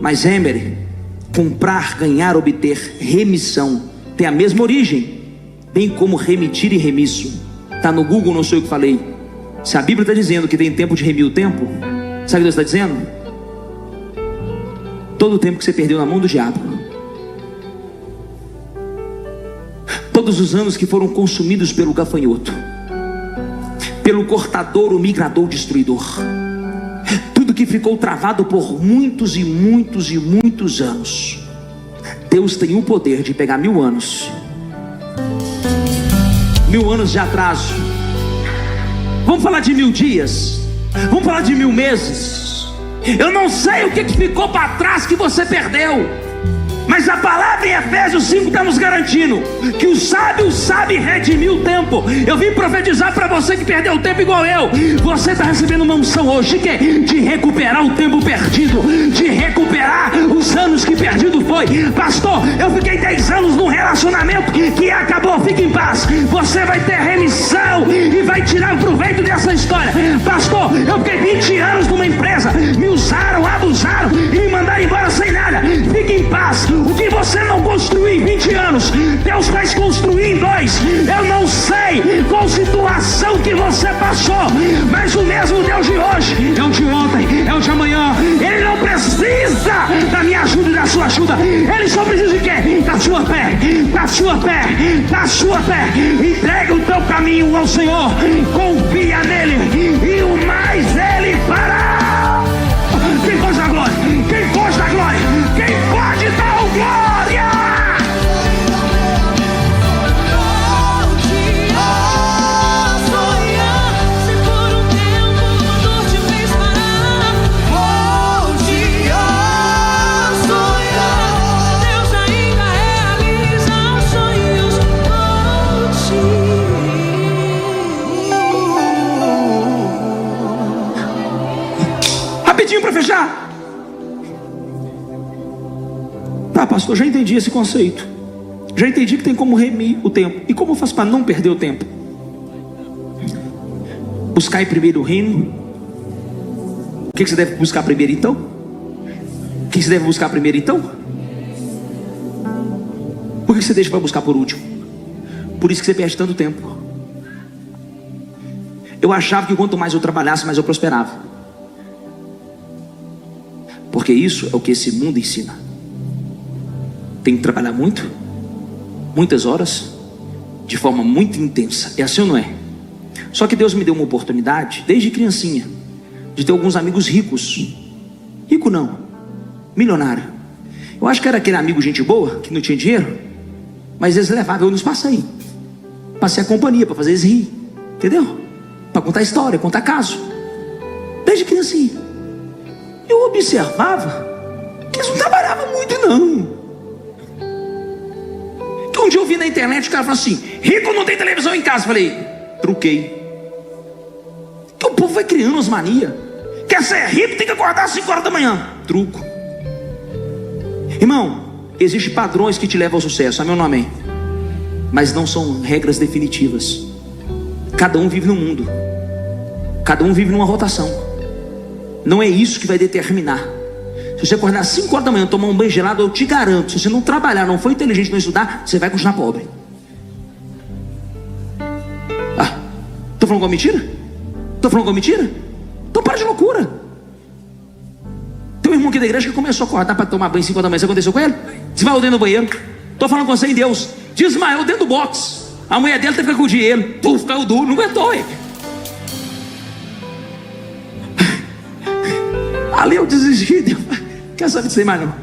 A: mais emere, comprar, ganhar, obter, remissão. Tem a mesma origem, bem como remitir e remisso. Está no Google, não sei o que falei. Se a Bíblia está dizendo que tem tempo de remir o tempo, sabe o que Deus está dizendo? Todo o tempo que você perdeu na mão do diabo, todos os anos que foram consumidos pelo gafanhoto, pelo cortador, o migrador, o destruidor, tudo que ficou travado por muitos e muitos e muitos anos, Deus tem o poder de pegar 1000 anos, 1000 anos de atraso. Vamos falar de 1000 dias, vamos falar de 1000 meses. Eu não sei o que ficou para trás que você perdeu, mas a palavra em Efésios 5 está nos garantindo que o sábio sabe redimir o tempo. Eu vim profetizar para você que perdeu o tempo igual eu. Você está recebendo uma unção hoje de quê? De recuperar o tempo perdido, de recuperar os anos que perdido foi. Pastor, eu fiquei 10 anos num relacionamento que acabou. Fique em paz, você vai ter remissão e vai tirar o proveito dessa história. Pastor, eu fiquei 20 anos numa empresa, me usaram, abusaram e me mandaram embora sem nada. Fique em paz. O que você não construiu em 20 anos, Deus vai construir em 2. Eu não sei qual situação que você passou, mas o mesmo Deus de hoje é o de ontem, é o de amanhã. Ele não precisa da minha ajuda e da sua ajuda. Ele só precisa de quê? Da sua fé, da sua fé, da sua fé. Entrega o teu caminho ao Senhor, confia nele e o mais ele fará. Quem pode dar glória? Quem pode dar glória? Quem pode dar glória?
B: Se por um tempo a dor te fez parar, volte a sonhar. Deus ainda realiza os sonhos.
A: Rapidinho para fechar. Tá, pastor, já entendi esse conceito. Já entendi que tem como remir o tempo. E como eu faço para não perder o tempo? Buscar primeiro o reino. O que você deve buscar primeiro então? O que você deve buscar primeiro então? Por que você deixa para buscar por último? Por isso que você perde tanto tempo. Eu achava que quanto mais eu trabalhasse, mais eu prosperava. Porque isso é o que esse mundo ensina. Tenho que trabalhar muito, muitas horas, de forma muito intensa. É assim ou não é? Só que Deus me deu uma oportunidade, desde criancinha, de ter alguns amigos ricos. Rico não, milionário. Eu acho que era aquele amigo gente boa, que não tinha dinheiro, mas eles levavam eu nos passeios. Passei a companhia para fazer eles rir, entendeu? Para contar história, contar caso. Desde criancinha. Eu observava que eles não trabalhavam muito não. Que um dia eu vi na internet o cara falou assim: rico não tem televisão em casa. Falei, truquei. Que o povo vai criando as manias. Quer ser rico, tem que acordar às 5 horas da manhã. Truco. Irmão, existem padrões que te levam ao sucesso, amém ou não amém? Mas não são regras definitivas. Cada um vive num mundo, cada um vive numa rotação. Não é isso que vai determinar. Se você acordar às 5 horas da manhã, tomar um banho gelado, eu te garanto, se você não trabalhar, não for inteligente, não estudar, você vai continuar pobre. Ah, tô falando com mentira? Tô falando com mentira? Então para de loucura. Tem um irmão aqui da igreja que começou a acordar para tomar banho às 5 horas da manhã. Isso aconteceu com ele? Desmaiou dentro do banheiro. Tô falando com você em Deus. Desmaiou dentro do box. A mulher dele teve que acudir ele. Puf, caiu duro, não aguentou ele. Ali eu desisti. Deus, quer saber disso aí mais não?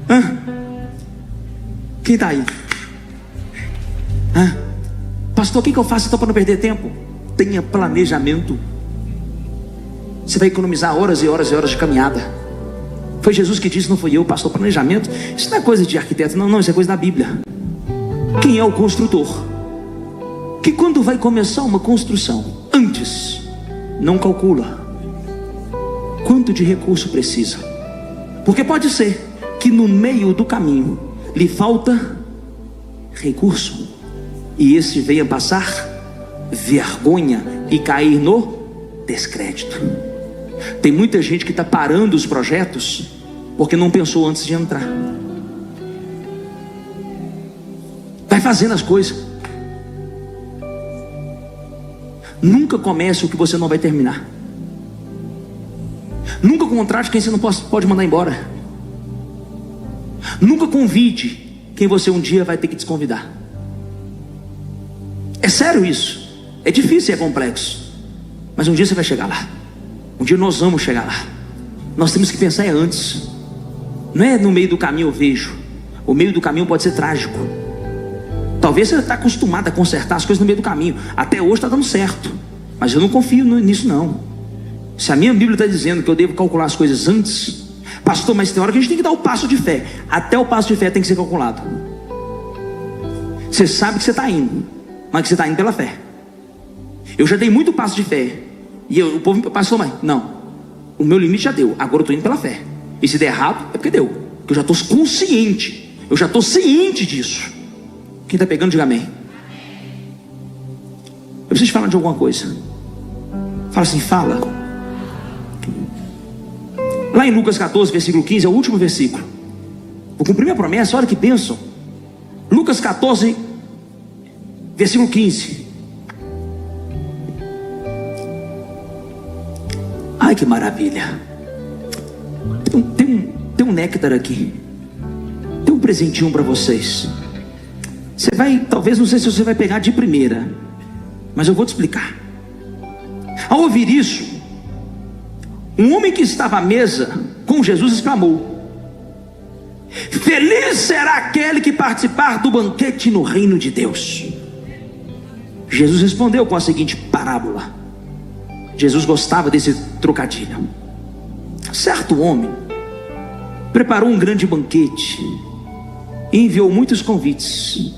A: Hã? Quem está aí? Hã? Pastor, o que eu faço então para não perder tempo? Tenha planejamento. Você vai economizar horas e horas e horas de caminhada. Foi Jesus que disse, não fui eu. Pastor, planejamento, isso não é coisa de arquiteto. Não, isso é coisa da Bíblia. Quem é o construtor? Que quando vai começar uma construção, antes não calcula quanto de recurso precisa. Porque pode ser que no meio do caminho lhe falta recurso, e esse venha passar vergonha e cair no descrédito. Tem muita gente que está parando os projetos porque não pensou antes de entrar. Vai fazendo as coisas. Nunca comece o que você não vai terminar. Nunca contrate quem você não pode mandar embora. Nunca convide quem você um dia vai ter que desconvidar. É sério isso. É difícil e é complexo, mas um dia você vai chegar lá. Um dia nós vamos chegar lá. Nós temos que pensar antes. Não é no meio do caminho eu vejo. O meio do caminho pode ser trágico. Talvez você está acostumado a consertar as coisas no meio do caminho. Até hoje está dando certo, mas eu não confio nisso não. Se a minha Bíblia está dizendo que eu devo calcular as coisas antes, pastor, mas tem hora que a gente tem que dar o passo de fé. Até o passo de fé tem que ser calculado. Você sabe que você está indo, mas que você está indo pela fé. Eu já dei muito passo de fé, e o povo, pastor, mas não, o meu limite já deu, agora eu estou indo pela fé. E se der errado, é porque deu, porque eu já estou consciente, eu já estou ciente disso. Quem está pegando, diga amém. Eu preciso te falar de alguma coisa. Fala assim, fala. Lá em Lucas 14, versículo 15, é o último versículo. Vou cumprir minha promessa, olha que bênção. Lucas 14, versículo 15. Ai, que maravilha. Tem um néctar aqui. Tem um presentinho para vocês. Você vai, talvez, não sei se você vai pegar de primeira, mas eu vou te explicar. Ao ouvir isso, um homem que estava à mesa com Jesus exclamou: feliz será aquele que participar do banquete no reino de Deus. Jesus respondeu com a seguinte parábola. Jesus gostava desse trocadilho. Certo homem preparou um grande banquete e enviou muitos convites.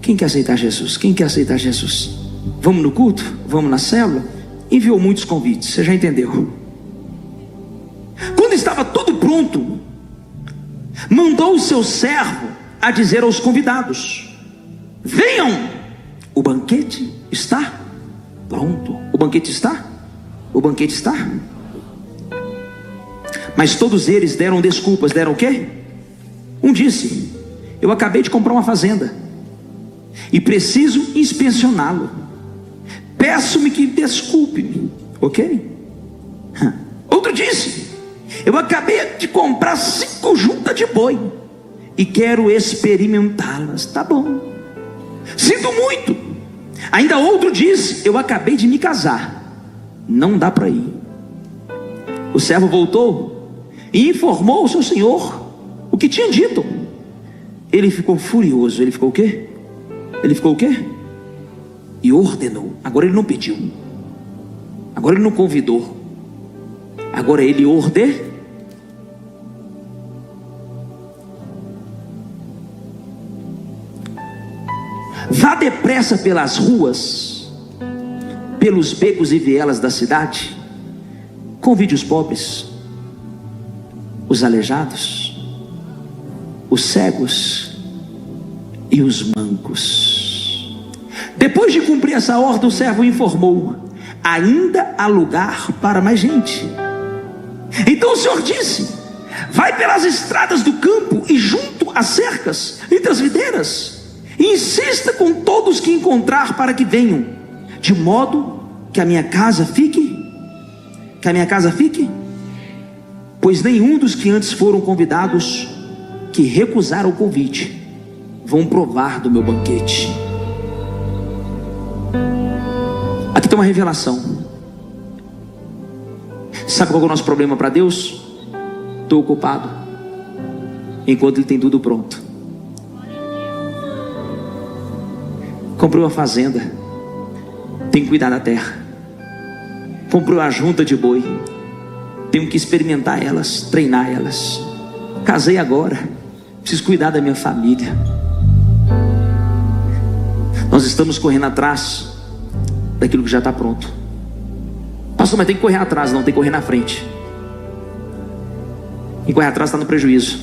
A: Quem quer aceitar Jesus? Quem quer aceitar Jesus? Vamos no culto? Vamos na célula? Enviou muitos convites, você já entendeu. Quando estava tudo pronto, mandou o seu servo a dizer aos convidados: venham, o banquete está pronto. O banquete está? O banquete está? Mas todos eles deram desculpas. Deram o quê? Um disse: eu acabei de comprar uma fazenda e preciso inspecioná-lo. Peço-me que desculpe-me. Ok? Outro disse: eu acabei de comprar 5 juntas de boi e quero experimentá-las. Tá bom. Sinto muito. Ainda outro disse: eu acabei de me casar, não dá para ir. O servo voltou e informou ao seu senhor o que tinha dito. Ele ficou furioso. Ele ficou o quê? Ele ficou o quê? E ordenou. Agora ele não pediu, agora ele não convidou, agora ele ordenou. Vá depressa pelas ruas, pelos becos e vielas da cidade, convide os pobres, os aleijados, os cegos e os mancos. Depois de cumprir essa ordem, o servo informou: ainda há lugar para mais gente. Então o Senhor disse: vai pelas estradas do campo e junto às cercas, entre as videiras, e insista com todos que encontrar para que venham, de modo que a minha casa fique, pois nenhum dos que antes foram convidados, que recusaram o convite, vão provar do meu banquete. Aqui tem uma revelação. Sabe qual é o nosso problema para Deus? Estou ocupado, enquanto Ele tem tudo pronto. Comprei uma fazenda, tenho que cuidar da terra. Comprei uma junta de boi, tenho que experimentar elas, treinar elas. Casei agora, preciso cuidar da minha família. Nós estamos correndo atrás daquilo que já está pronto. Pastor, mas tem que correr atrás, não, tem que correr na frente. E correr atrás está no prejuízo.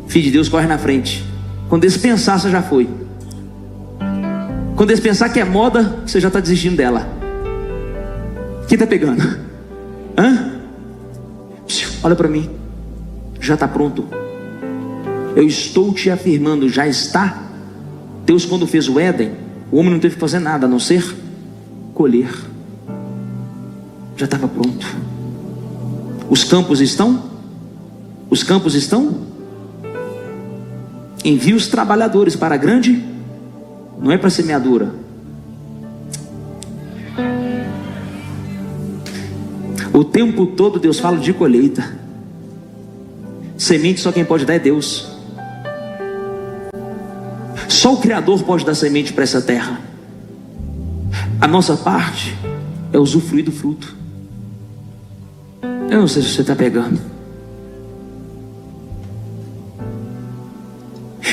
A: Filho de Deus corre na frente. Quando eles pensar, você já foi. Quando eles pensar que é moda, você já está desistindo dela. Quem está pegando? Hã? Olha para mim. Já está pronto. Eu estou te afirmando, já está. Deus, quando fez o Éden, o homem não teve que fazer nada a não ser colher. Já estava pronto. Os campos estão? Os campos estão? Envia os trabalhadores para a grande, não é para semeadura. O tempo todo Deus fala de colheita. Semente só quem pode dar é Deus. Só o Criador pode dar semente para essa terra. A nossa parte é usufruir do fruto. Eu não sei se você está pegando.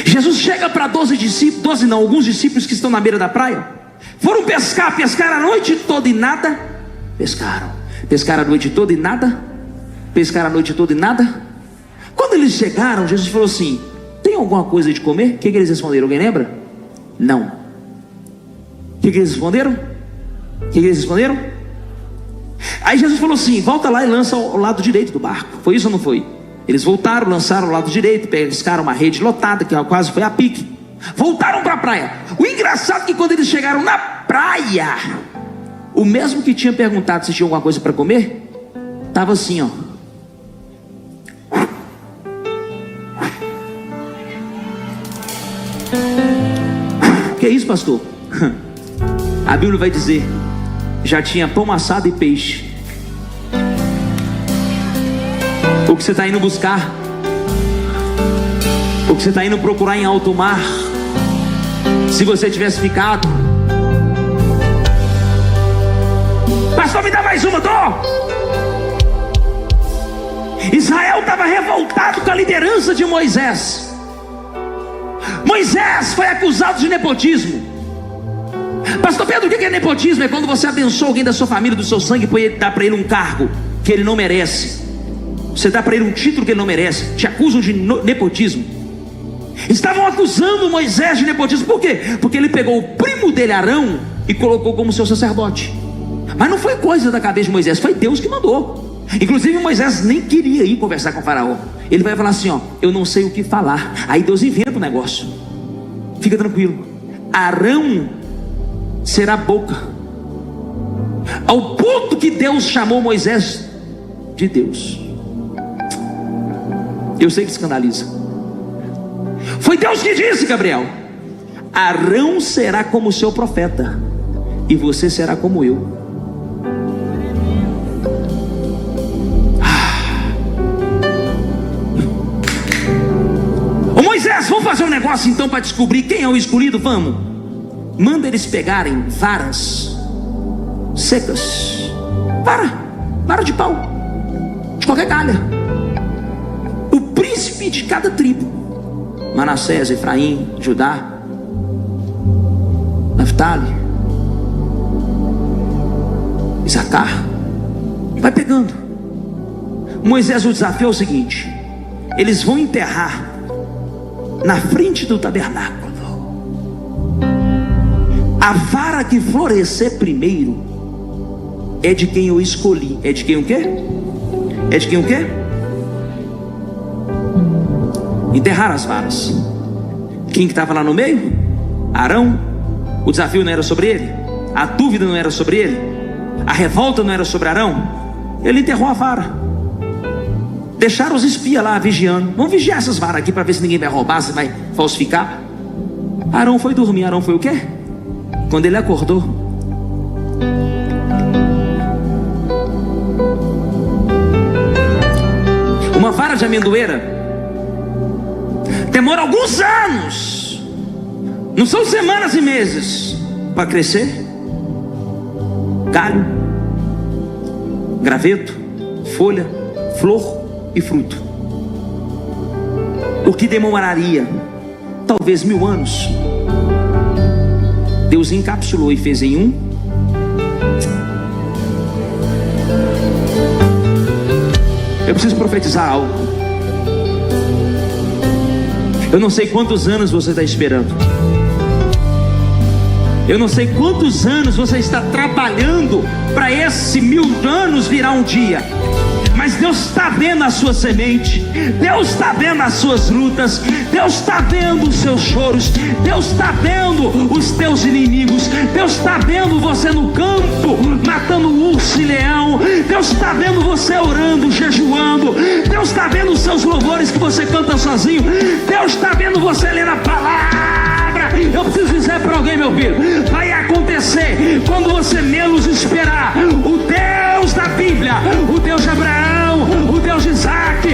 A: Jesus chega para alguns discípulos que estão na beira da praia. Foram pescar a noite toda e nada pescaram. Pescaram a noite toda e nada. Pescaram a noite toda e nada. Quando eles chegaram, Jesus falou assim: tem alguma coisa de comer? O que eles responderam? Alguém lembra? Não. O que eles responderam? Aí Jesus falou assim: volta lá e lança ao lado direito do barco. Foi isso ou não foi? Eles voltaram, lançaram ao lado direito, pescaram uma rede lotada, que quase foi a pique. Voltaram para a praia. O engraçado é que quando eles chegaram na praia, o mesmo que tinha perguntado se tinha alguma coisa para comer, estava assim, ó. Que é isso, pastor? A Bíblia vai dizer: já tinha pão assado e peixe. O que você está indo buscar, o que você está indo procurar em alto mar, se você tivesse ficado. Pastor, me dá mais uma, Israel estava revoltado com a liderança de Moisés. Moisés foi acusado de nepotismo. Pastor Pedro, o que é nepotismo? É quando você abençoa alguém da sua família, do seu sangue, e dá para ele um cargo que ele não merece. Você dá para ele um título que ele não merece. Te acusam de nepotismo. Estavam acusando Moisés de nepotismo. Por quê? Porque ele pegou o primo dele, Arão, e colocou como seu sacerdote. Mas não foi coisa da cabeça de Moisés, foi Deus que mandou. Inclusive Moisés nem queria ir conversar com o faraó. Ele vai falar assim, ó: eu não sei o que falar. Aí Deus inventa o negócio. Fica tranquilo, Arão será a boca. Ao ponto que Deus chamou Moisés de Deus. Eu sei que escandaliza. Foi Deus que disse, Gabriel: Arão será como o seu profeta, e você será como eu. Ô Moisés, vamos fazer um negócio então para descobrir quem é o escolhido? Vamos. Manda eles pegarem varas secas, vara de pau, de qualquer galha. O príncipe de cada tribo, Manassés, Efraim, Judá, Naftali, Isacar, vai pegando. Moisés, o desafio é o seguinte: eles vão enterrar na frente do tabernáculo. A vara que florescer primeiro é de quem eu escolhi. É de quem o quê? É de quem o quê? Enterrar as varas. Quem que estava lá no meio? Arão. O desafio não era sobre ele, a dúvida não era sobre ele, a revolta não era sobre Arão. Ele enterrou a vara. Deixaram os espias lá vigiando. Vamos vigiar essas varas aqui para ver se ninguém vai roubar, se vai falsificar. Arão foi dormir. Arão foi o quê? Quando ele acordou, uma vara de amendoeira demora alguns anos, não são semanas e meses, para crescer. Galho, graveto, folha, flor e fruto. O que demoraria talvez 1000 anos, Deus encapsulou e fez em um. Eu preciso profetizar algo. Eu não sei quantos anos você está esperando. Eu não sei quantos anos você está trabalhando para esse 1000 anos virar um dia. Mas Deus está vendo a sua semente, Deus está vendo as suas lutas, Deus está vendo os seus choros, Deus está vendo os teus inimigos, Deus está vendo você no campo matando urso e leão, Deus está vendo você orando, jejuando, Deus está vendo os seus louvores que você canta sozinho, Deus está vendo você lendo a palavra. Eu preciso dizer para alguém, meu filho, vai acontecer quando você menos esperar. O Deus da Bíblia, o Deus de Abraão, o Deus de Isaac,